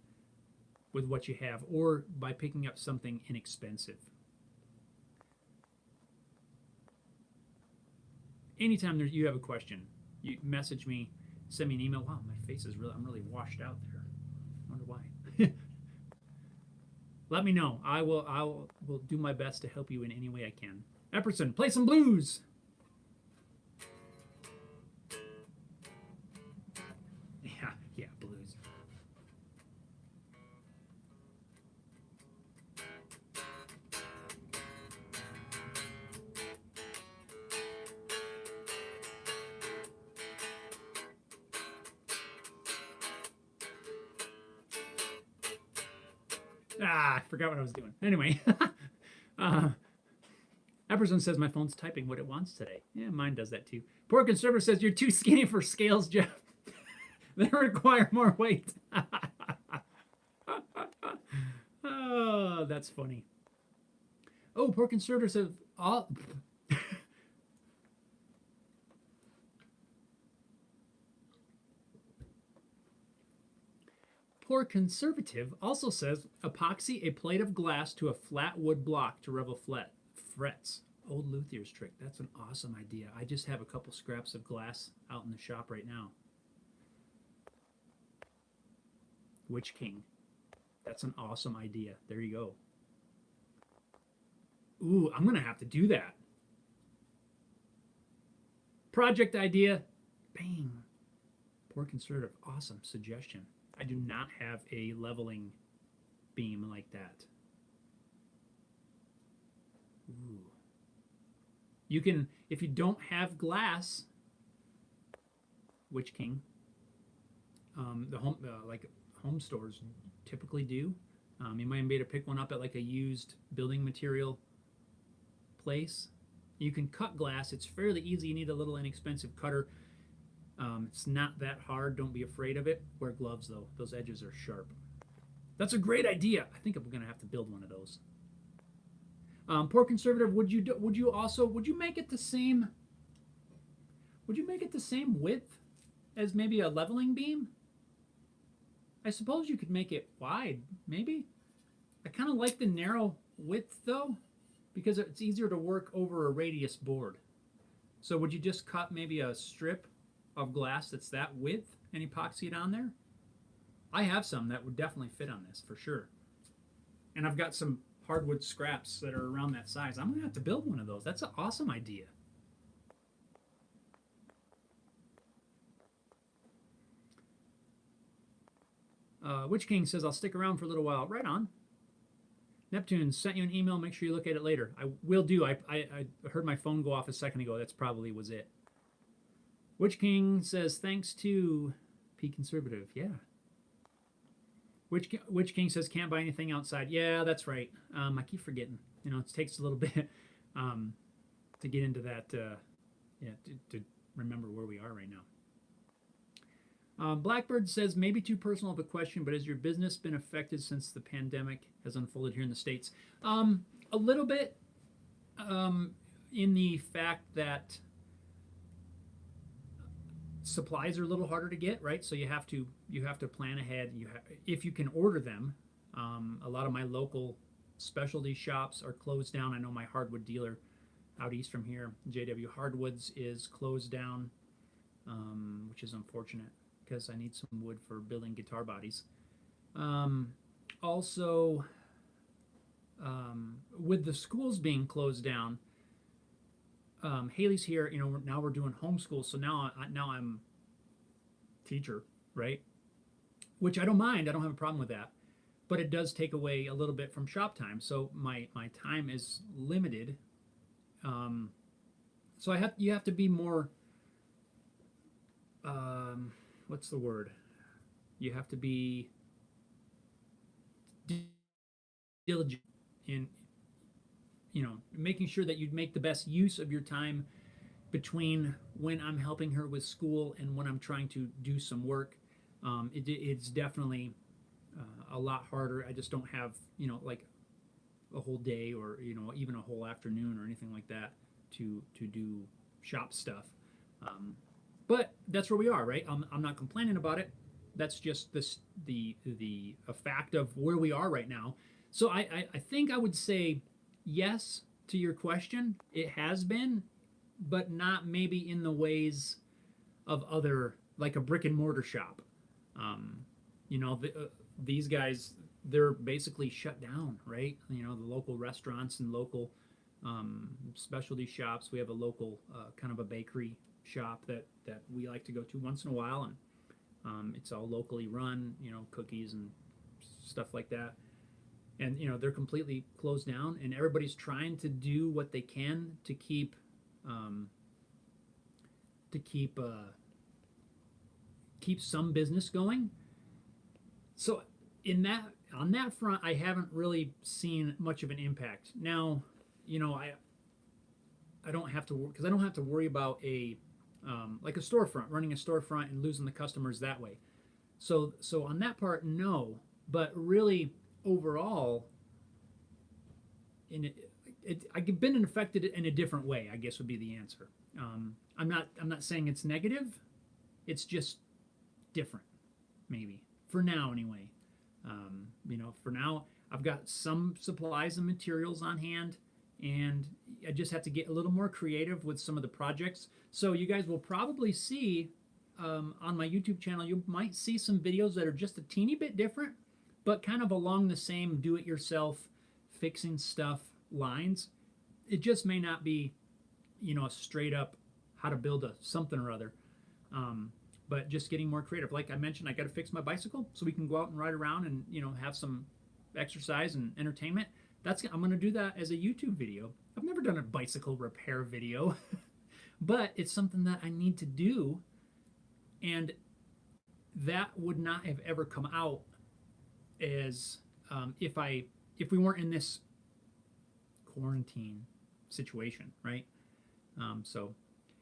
with what you have, or by picking up something inexpensive. Anytime you have a question, you message me, send me an email. Wow, my face is I'm really washed out there. I wonder why. Let me know. I will do my best to help you in any way I can. Epperson, play some blues. Yeah, blues. I forgot what I was doing. Anyway, Epperson says my phone's typing what it wants today. Yeah, mine does that too. Poor Conservative says you're too skinny for scales, Jeff. They require more weight. Oh, that's funny. Oh, Poor Conservative says all. Poor Conservative also says epoxy a plate of glass to a flat wood block to revel frets. Old luthier's trick. That's an awesome idea. I just have a couple scraps of glass out in the shop right now. Witch King. That's an awesome idea. There you go. Ooh, I'm gonna have to do that. Project idea. Bang. Poor conservative. Awesome suggestion. I do not have a leveling beam like that. Ooh. You can, if you don't have glass, Witch King, the home like home stores typically do. You might be able to pick one up at like a used building material place. You can cut glass. It's fairly easy. You need a little inexpensive cutter. It's not that hard. Don't be afraid of it. Wear gloves though. Those edges are sharp. That's a great idea. I think I'm gonna have to build one of those. Poor conservative. Would you make it the same? Would you make it the same width as maybe a leveling beam? I suppose you could make it wide, maybe. I kind of like the narrow width though, because it's easier to work over a radius board. So would you just cut maybe a strip of glass that's that width and epoxy it on there? I have some that would definitely fit on this for sure. And I've got some hardwood scraps that are around that size. I'm gonna have to build one of those. That's an awesome idea. Witch King says, I'll stick around for a little while. Right on. Neptune sent you an email. Make sure you look at it later. I will do. I heard my phone go off a second ago. That's probably was it. Witch King says, thanks to P Conservative. Yeah. Witch King says, can't buy anything outside. Yeah, that's right. I keep forgetting. You know, it takes a little bit to get into that, to remember where we are right now. Blackbird says, maybe too personal of a question, but has your business been affected since the pandemic has unfolded here in the States? A little bit, in the fact that supplies are a little harder to get, right? So you have to plan ahead. If you can order them. A lot of my local specialty shops are closed down. I know my hardwood dealer out east from here, JW Hardwoods, is closed down, which is unfortunate, because I need some wood for building guitar bodies. Also, with the schools being closed down, Haley's here. You know, now we're doing homeschool, so now I'm teacher, right? Which I don't mind. I don't have a problem with that, but it does take away a little bit from shop time. So my time is limited. So you have to be more. What's the word? You have to be diligent in, making sure that you make the best use of your time between when I'm helping her with school and when I'm trying to do some work. It's definitely a lot harder. I just don't have, like a whole day or, even a whole afternoon or anything like that to do shop stuff. But that's where we are, right? I'm not complaining about it. That's just a fact of where we are right now. So I think I would say yes to your question. It has been, but not maybe in the ways of other, like a brick and mortar shop. These guys, they're basically shut down, right? The local restaurants and local specialty shops. We have a local kind of a bakery shop that we like to go to once in a while, and it's all locally run, cookies and stuff like that. And they're completely closed down, and everybody's trying to do what they can to keep some business going. So on that front, I haven't really seen much of an impact. Now, I don't have to, because I don't have to worry about like a storefront, running a storefront and losing the customers that way. So on that part, no. But really, overall, I've been affected in a different way, I guess would be the answer. I'm not saying it's negative. It's just different, maybe for now anyway. For now, I've got some supplies and materials on hand, and I just have to get a little more creative with some of the projects. So you guys will probably see on my YouTube channel, you might see some videos that are just a teeny bit different, but kind of along the same do-it-yourself fixing stuff lines. it just may not be, a straight up how to build a something or other. But just getting more creative. Like I mentioned, I got to fix my bicycle so we can go out and ride around and have some exercise and entertainment. I'm going to do that as a YouTube video. I've never done a bicycle repair video, but it's something that I need to do, and that would not have ever come out as if we weren't in this quarantine situation, right? So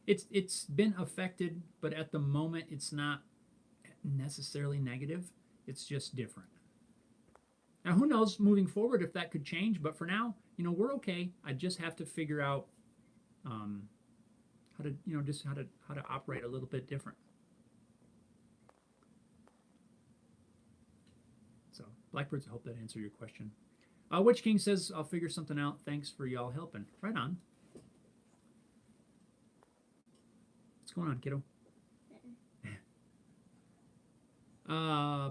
it's been affected, but at the moment it's not necessarily negative. It's just different. Now, who knows moving forward if that could change, but for now, we're okay. I just have to figure out how to, just how to operate a little bit different. So, Blackbirds, I hope that answered your question. Witch King says, I'll figure something out. Thanks for y'all helping. Right on. What's going on, kiddo?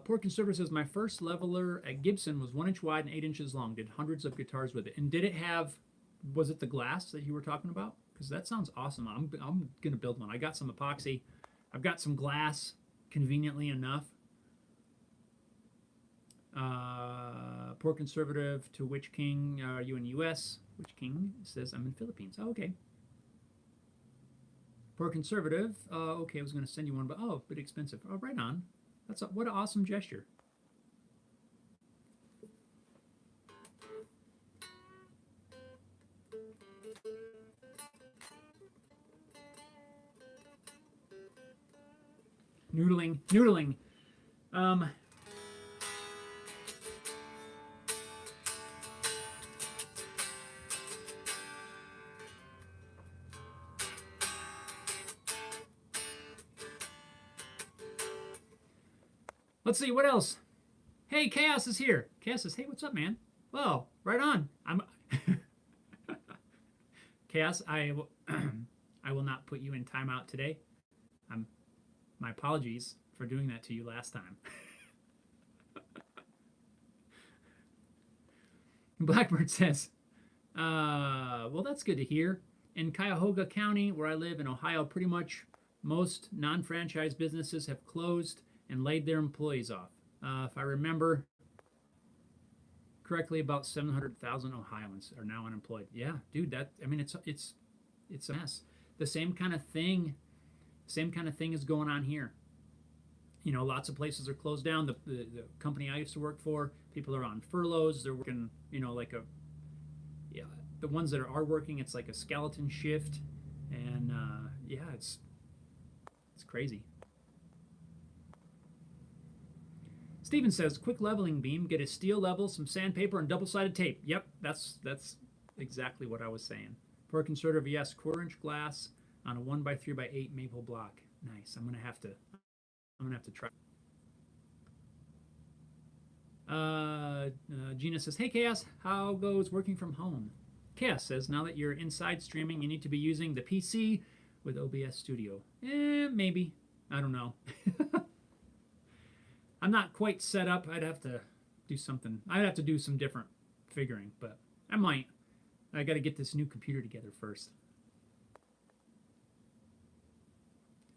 Poor Conservative says, my first leveler at Gibson was 1 inch wide and 8 inches long. Did hundreds of guitars with it. And did it have, was it the glass that you were talking about? Because that sounds awesome. I'm going to build one. I got some epoxy. I've got some glass, conveniently enough. Poor Conservative to Witch King, are you in U.S.? Witch King says, I'm in Philippines. Oh, okay. Poor Conservative, okay, I was going to send you one, but a bit expensive. Oh, right on. What an awesome gesture. Noodling. Let's see, what else? Hey, Chaos is here. Chaos says, hey, what's up, man? Well, right on. Chaos, I will not put you in timeout today. My apologies for doing that to you last time. Blackbird says, well, that's good to hear. In Cuyahoga County, where I live in Ohio, pretty much most non-franchise businesses have closed and laid their employees off. If I remember correctly, about 700,000 Ohioans are now unemployed. Yeah, dude, it's a mess. The same kind of thing is going on here. Lots of places are closed down. The company I used to work for, people are on furloughs. They're working, the ones that are working, it's like a skeleton shift, and it's crazy. Steven says, quick leveling beam, get a steel level, some sandpaper, and double-sided tape. Yep, that's exactly what I was saying. For a conservative, yes, 1/4 inch glass on a 1x3x8 maple block. Nice. I'm gonna have to try. Gina says, hey Chaos, how goes working from home? Chaos says, now that you're inside streaming, you need to be using the PC with OBS Studio. Maybe. I don't know. I'm not quite set up. I'd have to do something. I'd have to do some different figuring, but I might. I got to get this new computer together first.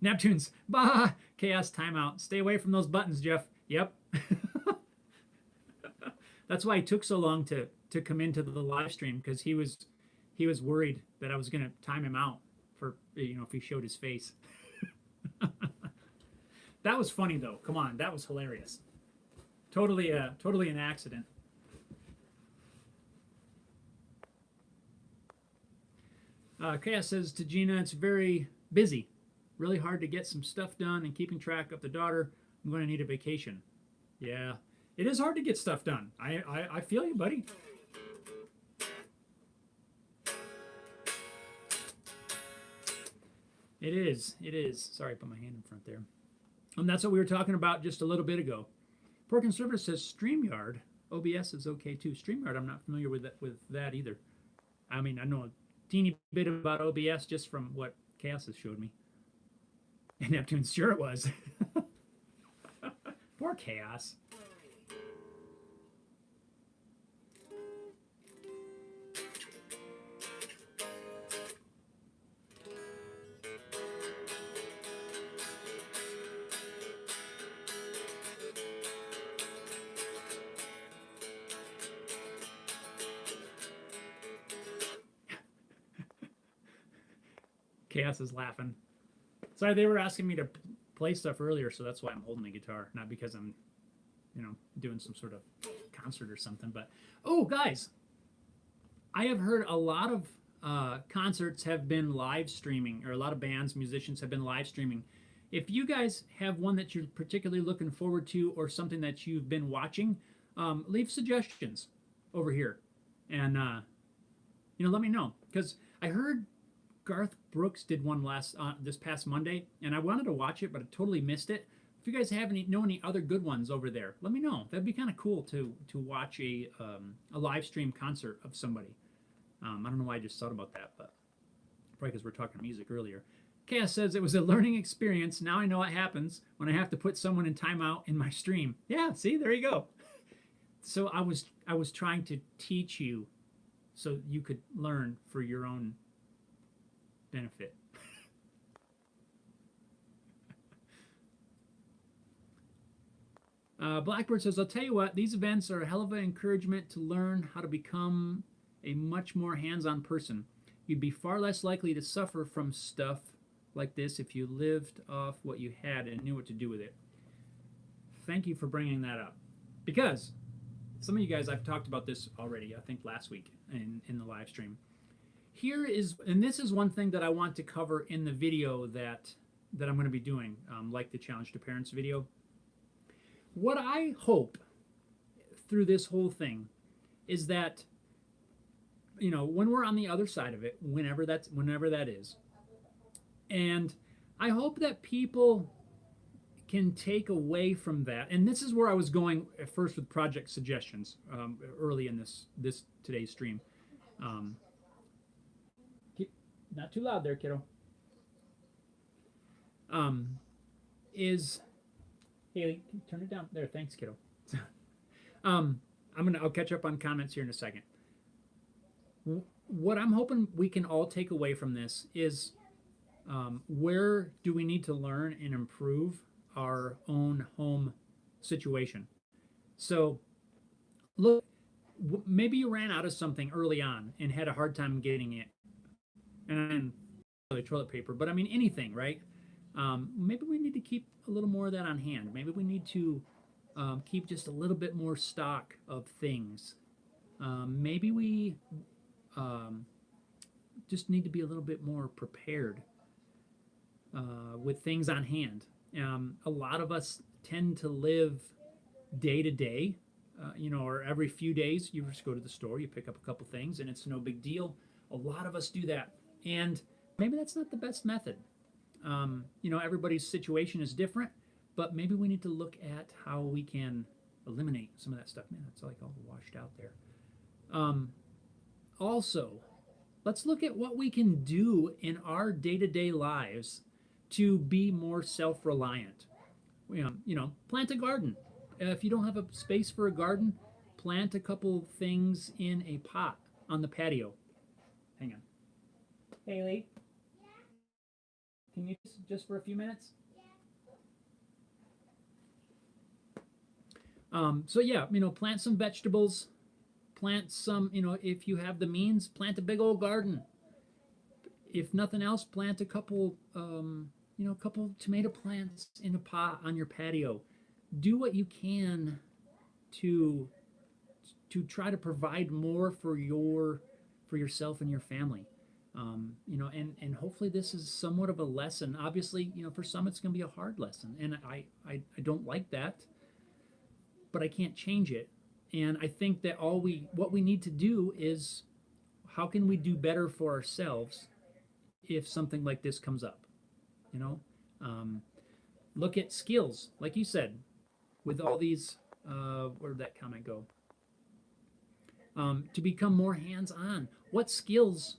Neptunes, bah, Chaos timeout. Stay away from those buttons, Jeff. Yep. That's why it took so long to come into the live stream, because he was worried that I was going to time him out for if he showed his face. That was funny though. Come on, that was hilarious. Totally an accident. Chaos says to Gina, it's very busy. Really hard to get some stuff done and keeping track of the daughter. I'm going to need a vacation. Yeah, it is hard to get stuff done. I feel you, buddy. It is. Sorry, I put my hand in front there. And that's what we were talking about just a little bit ago. Poor Conservative says StreamYard. OBS is okay too. StreamYard, I'm not familiar with that either. I mean, I know a teeny bit about OBS just from what Chaos has showed me. And Neptune, sure it was. Poor Chaos. Chaos is laughing. Sorry, they were asking me to play stuff earlier, so that's why I'm holding the guitar, not because I'm, doing some sort of concert or something. But oh, guys, I have heard a lot of concerts have been live streaming, or a lot of bands, musicians have been live streaming. If you guys have one that you're particularly looking forward to, or something that you've been watching, leave suggestions over here, and let me know, because I heard Garth Brooks did one this past Monday, and I wanted to watch it, but I totally missed it. If you guys have any other good ones over there, let me know. That'd be kind of cool to watch a live stream concert of somebody. I don't know why I just thought about that, but probably because we're talking music earlier. Chaos says it was a learning experience. Now I know what happens when I have to put someone in timeout in my stream. Yeah, see, there you go. So I was trying to teach you so you could learn for your own benefit. Blackbird says, I'll tell you what, these events are a hell of an encouragement to learn how to become a much more hands-on person. You'd be far less likely to suffer from stuff like this if you lived off what you had and knew what to do with it. Thank you for bringing that up. Because some of you guys, I've talked about this already, I think last week in the live stream. And this is one thing that I want to cover in the video that I'm going to be doing, like the Challenge to Parents video. What I hope through this whole thing is that, when we're on the other side of it, whenever that is, and I hope that people can take away from that. And this is where I was going at first with project suggestions early in this today's stream. Not too loud there, kiddo. Is Haley, can you turn it down? There, thanks, kiddo. I'll catch up on comments here in a second. What I'm hoping we can all take away from this is where do we need to learn and improve our own home situation. So look, maybe you ran out of something early on and had a hard time getting it. And really toilet paper, but I mean anything, right? Maybe we need to keep a little more of that on hand. Maybe we need to keep just a little bit more stock of things. Maybe we just need to be a little bit more prepared with things on hand. A lot of us tend to live day to day, or every few days you just go to the store, you pick up a couple things, and it's no big deal. A lot of us do that. And maybe that's not the best method. Everybody's situation is different, but maybe we need to look at how we can eliminate some of that stuff. Man, that's like all washed out there. Also, let's look at what we can do in our day-to-day lives to be more self-reliant. Plant a garden. If you don't have a space for a garden, plant a couple things in a pot on the patio. Hang on. Haley? Yeah? Can you just for a few minutes? Yeah. Plant some vegetables. Plant some, if you have the means, plant a big old garden. If nothing else, plant a couple, couple tomato plants in a pot on your patio. Do what you can to try to provide more for yourself and your family. And hopefully this is somewhat of a lesson. Obviously, for some it's going to be a hard lesson, and I don't like that, but I can't change it. And I think that what we need to do is, how can we do better for ourselves if something like this comes up? Look at skills, like you said, with all these. Where did that comment go? To become more hands-on. What skills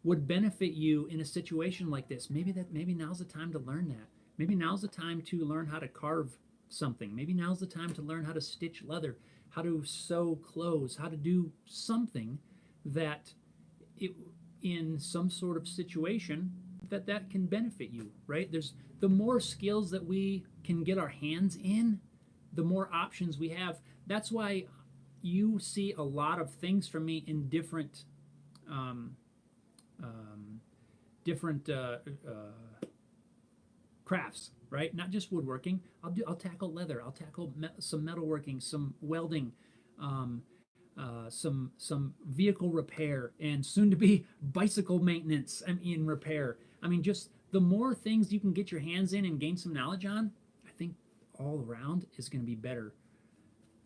would benefit you in a situation like this? Maybe now's the time to learn that. Maybe now's the time to learn how to carve something. Maybe now's the time to learn how to stitch leather, how to sew clothes, how to do something that in some sort of situation that can benefit you, right? The more skills that we can get our hands in, the more options we have. That's why you see a lot of things from me in different different crafts, right? Not just woodworking. I'll tackle leather. I'll tackle some metalworking, some welding, um, some vehicle repair, and soon to be bicycle maintenance and in repair. I mean, just the more things you can get your hands in and gain some knowledge on, I think all around is going to be better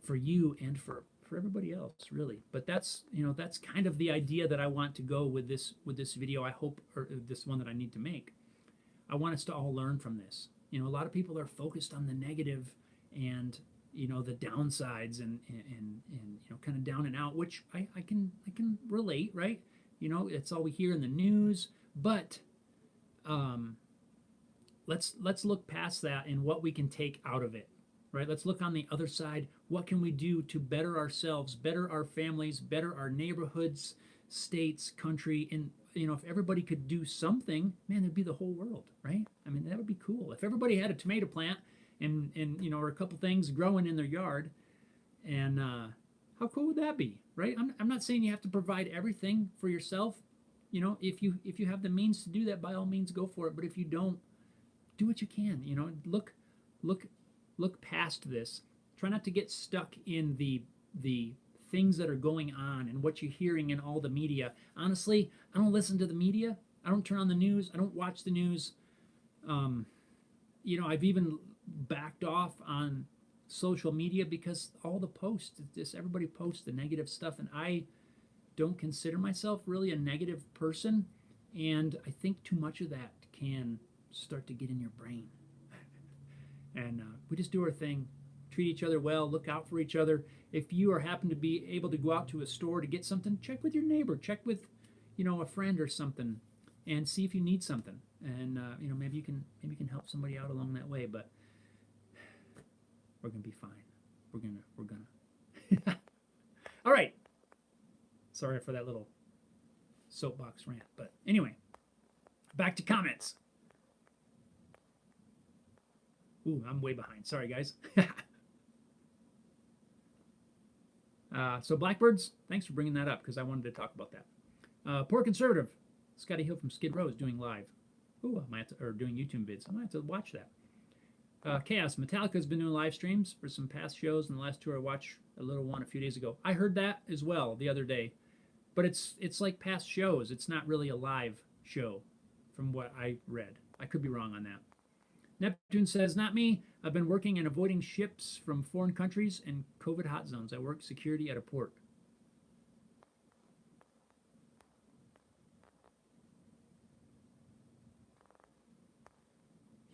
for you and for everybody else, really. But that's that's kind of the idea that I want to go with this video. I hope, or this one that I need to make. I want us to all learn from this. A lot of people are focused on the negative and the downsides and kind of down and out, which I can relate, right? It's all we hear in the news, but let's look past that and what we can take out of it, right? Let's look on the other side. What can we do to better ourselves, better our families, better our neighborhoods, states, country? And if everybody could do something, man, it'd be the whole world, right? I mean, that would be cool. If everybody had a tomato plant and or a couple things growing in their yard, and how cool would that be, right? I'm not saying you have to provide everything for yourself. If you have the means to do that, by all means, go for it. But if you don't, do what you can. Look past this. Try not to get stuck in the things that are going on and what you're hearing in all the media. Honestly, I don't listen to the media. I don't turn on the news. I don't watch the news. I've even backed off on social media because all the posts, just everybody posts the negative stuff, and I don't consider myself really a negative person, and I think too much of that can start to get in your brain. And we just do our thing, treat each other well, look out for each other. If you happen to be able to go out to a store to get something, check with your neighbor, check with a friend or something, and see if you need something. And maybe you can help somebody out along that way. But we're gonna be fine. We're gonna. All right. Sorry for that little soapbox rant, but anyway, back to comments. Ooh, I'm way behind. Sorry, guys. So blackbirds, thanks for bringing that up because I wanted to talk about that. Poor conservative, Scotty Hill from Skid Row is doing live. Ooh, I might have to, or doing YouTube vids. I might have to watch that. Chaos, Metallica's been doing live streams for some past shows, and the last tour I watched a little one a few days ago. I heard that as well the other day, but it's like past shows. It's not really a live show, from what I read. I could be wrong on that. Neptune says, not me. I've been working and avoiding ships from foreign countries and COVID hot zones. I work security at a port.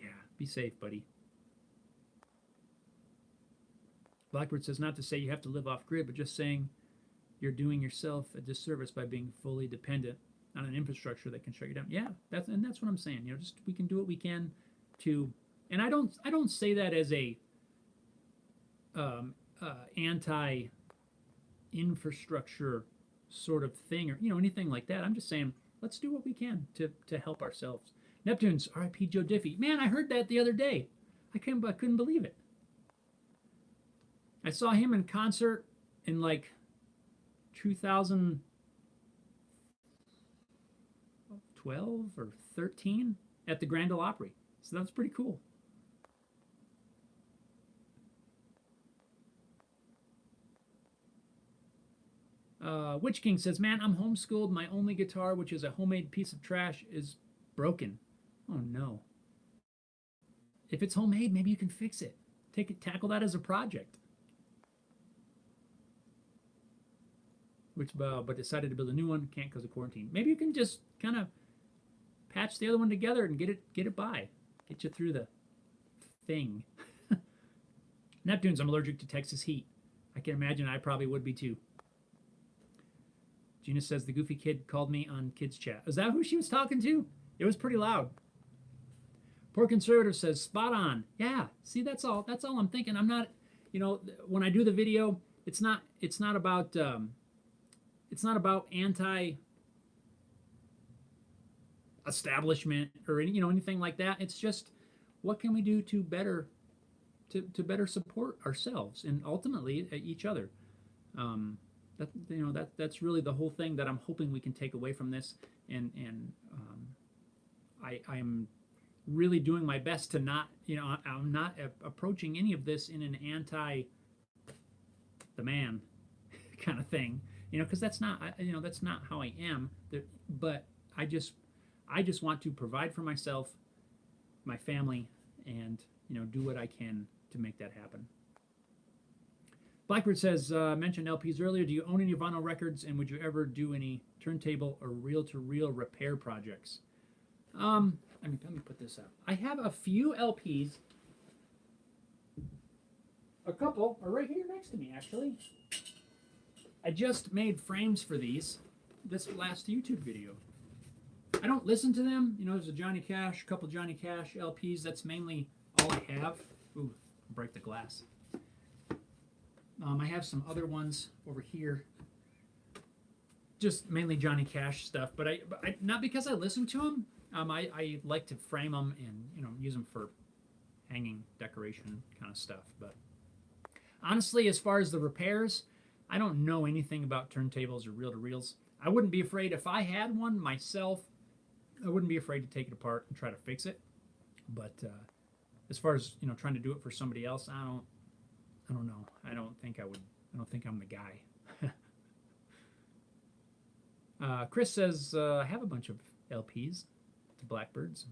Yeah, be safe, buddy. Blackbird says, not to say you have to live off grid, but just saying you're doing yourself a disservice by being fully dependent on an infrastructure that can shut you down. Yeah, that's what I'm saying. Just we can do what we can to, and I don't say that as a anti-infrastructure sort of thing or anything like that. I'm just saying let's do what we can to help ourselves. Neptune's R.I.P. Joe Diffie. Man, I heard that the other day. I couldn't believe it. I saw him in concert in like 2012 or 13 at the Grand Ole Opry. So that's pretty cool. Witch King says, man, I'm homeschooled. My only guitar, which is a homemade piece of trash, is broken. Oh no. If it's homemade, maybe you can fix it. Tackle that as a project. But decided to build a new one. Can't because of quarantine. Maybe you can just kind of patch the other one together and get it by. Get you through the thing. Neptunes, I'm allergic to Texas heat. I can imagine I probably would be too. Gina says the goofy kid called me on kids chat. Is that who she was talking to? It was pretty loud. Poor conservative says spot on. Yeah, see, that's all I'm thinking. I'm not, when I do the video, it's not about anti-establishment or anything like that. It's just what can we do to better support ourselves and ultimately each other. That's really the whole thing that I'm hoping we can take away from this and I'm really doing my best to not, I'm not approaching any of this in an anti the man kind of thing, because that's not, that's not how I am. But I just want to provide for myself, my family, and do what I can to make that happen. Blackbird says, mentioned LPs earlier. Do you own any vinyl records, and would you ever do any turntable or reel-to-reel repair projects? Let me put this up. I have a few LPs. A couple are right here next to me, actually. I just made frames for these this last YouTube video. I don't listen to them. There's a couple Johnny Cash LPs. That's mainly all I have. Ooh, break the glass. I have some other ones over here. Just mainly Johnny Cash stuff, but I not because I listen to them. I like to frame them and use them for hanging decoration kind of stuff. But honestly, as far as the repairs, I don't know anything about turntables or reel-to-reels. I wouldn't be afraid if I had one myself. I wouldn't be afraid to take it apart and try to fix it. But as far as trying to do it for somebody else, I don't know. I don't think I would. I don't think I'm the guy. Chris says, I have a bunch of LPs to Blackbirds.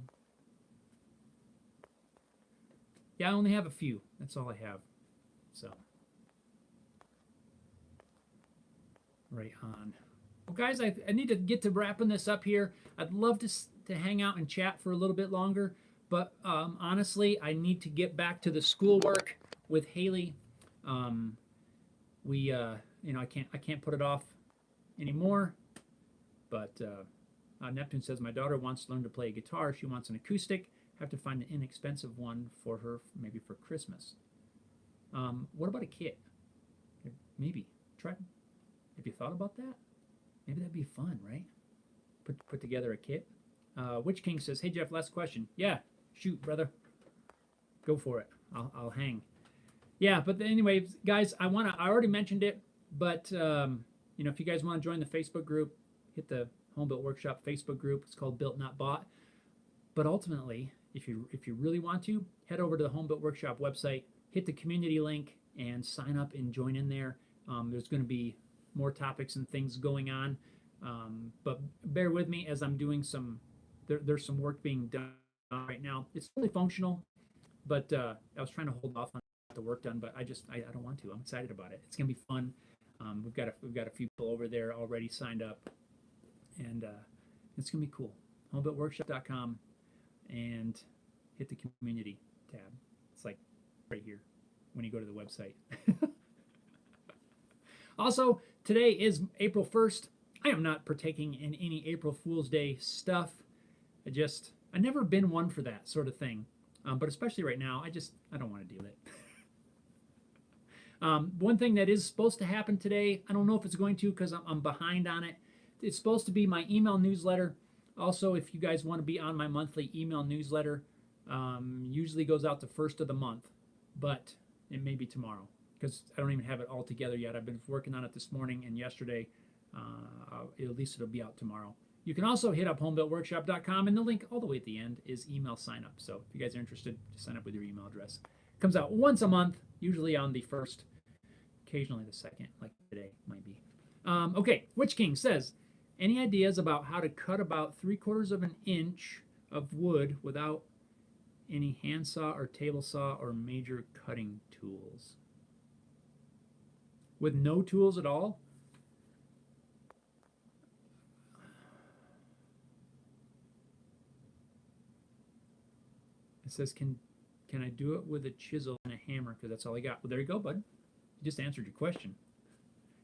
Yeah, I only have a few. That's all I have. So, right on. Well, guys, I need to get to wrapping this up here. I'd love to hang out and chat for a little bit longer, but honestly, I need to get back to the schoolwork with Haley. I can't put it off anymore. But Neptune says, my daughter wants to learn to play guitar. She wants an acoustic. Have to find an inexpensive one for her, maybe for Christmas. What about a kit? Maybe. Try. Have you thought about that? Maybe that'd be fun, right? Put together a kit. Witch King says, hey, Jeff, last question. Yeah, shoot, brother. Go for it. I'll hang. Yeah, but anyway, guys, I already mentioned it, but if you guys want to join the Facebook group, hit the Home Built Workshop Facebook group. It's called Built Not Bought. But ultimately, if you really want to, head over to the Home Built Workshop website, hit the community link, and sign up and join in there. There's going to be more topics and things going on. But bear with me as I'm doing there's some work being done right now. It's really functional, but I was trying to hold off on the work done, but I don't want to. I'm excited about it. It's going to be fun. We've got a few people over there already signed up, and it's going to be cool. homebuiltworkshop.com and hit the community tab. It's like right here when you go to the website. Also, today is April 1st. I am not partaking in any April Fool's Day stuff. I've never been one for that sort of thing. But especially right now, I don't want to deal with it. One thing that is supposed to happen today, I don't know if it's going to because I'm behind on it. It's supposed to be my email newsletter. Also, if you guys want to be on my monthly email newsletter, usually goes out the first of the month, but it may be tomorrow because I don't even have it all together yet. I've been working on it this morning and yesterday. At least it'll be out tomorrow. You can also hit up homebuiltworkshop.com, and the link all the way at the end is email sign up. So if you guys are interested, just sign up with your email address. It comes out once a month, usually on the first, occasionally the second, like today might be. Okay, Witch King says, any ideas about how to cut about 3/4 of an inch of wood without any handsaw or table saw or major cutting tools? With no tools at all? It says, can I do it with a chisel and a hammer? Because that's all I got. Well, there you go, bud. You just answered your question.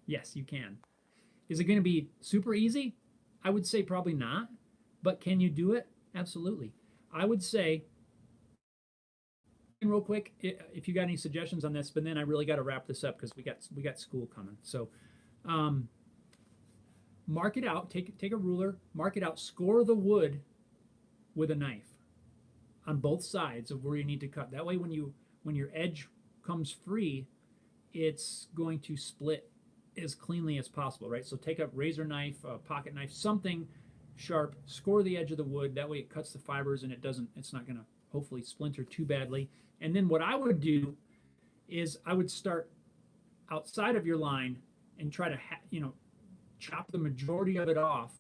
Yes, you can. Is it going to be super easy? I would say probably not. But can you do it? Absolutely. I would say, real quick, if you got any suggestions on this, but then I really got to wrap this up because we got school coming. So mark it out. Take a ruler, mark it out, score the wood with a knife on both sides of where you need to cut. That way when your edge comes free, it's going to split as cleanly as possible, right? So take a razor knife, a pocket knife, something sharp, score the edge of the wood. That way it cuts the fibers and it's not going to hopefully splinter too badly. And then what I would do is I would start outside of your line and try to, chop the majority of it off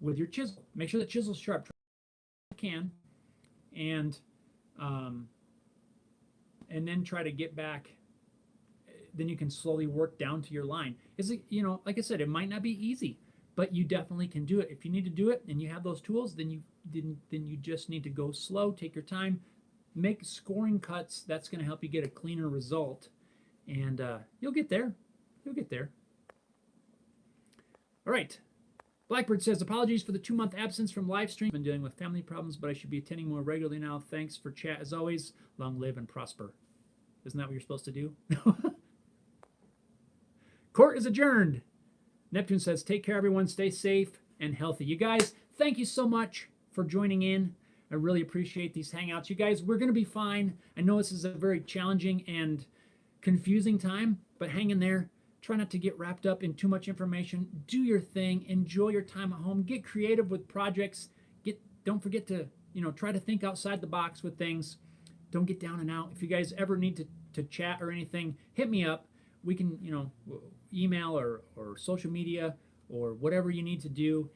with your chisel. Make sure the chisel's sharp. Try as you can, and then try to get back. Then you can slowly work down to your line. Is it, like I said, it might not be easy, but you definitely can do it. If you need to do it and you have those tools, then you just need to go slow, take your time, make scoring cuts. That's going to help you get a cleaner result, and you'll get there. You'll get there. All right. Blackbird says, apologies for the 2-month absence from live stream. I've been dealing with family problems, but I should be attending more regularly now. Thanks for chat as always. Long live and prosper. Isn't that what you're supposed to do? Court is adjourned. Neptune says, take care, everyone. Stay safe and healthy. You guys, thank you so much for joining in. I really appreciate these hangouts. You guys, we're going to be fine. I know this is a very challenging and confusing time, but hang in there. Try not to get wrapped up in too much information. Do your thing. Enjoy your time at home. Get creative with projects. Don't forget to, try to think outside the box with things. Don't get down and out. If you guys ever need to chat or anything, hit me up. We can, email or social media or whatever you need to do.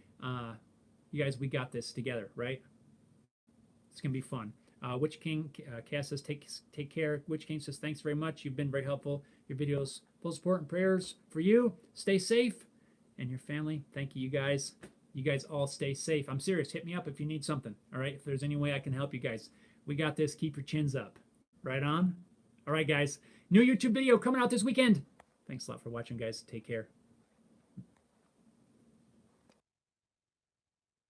You guys, we got this together, right? It's going to be fun. Witch King, Cass says, take care. Witch King says, thanks very much. You've been very helpful. Your videos, full support and prayers for you. Stay safe and your family. Thank you, you guys. You guys all stay safe. I'm serious. Hit me up if you need something. All right. If there's any way I can help you guys, we got this. Keep your chins up. Right on. All right, guys. New YouTube video coming out this weekend. Thanks a lot for watching, guys. Take care.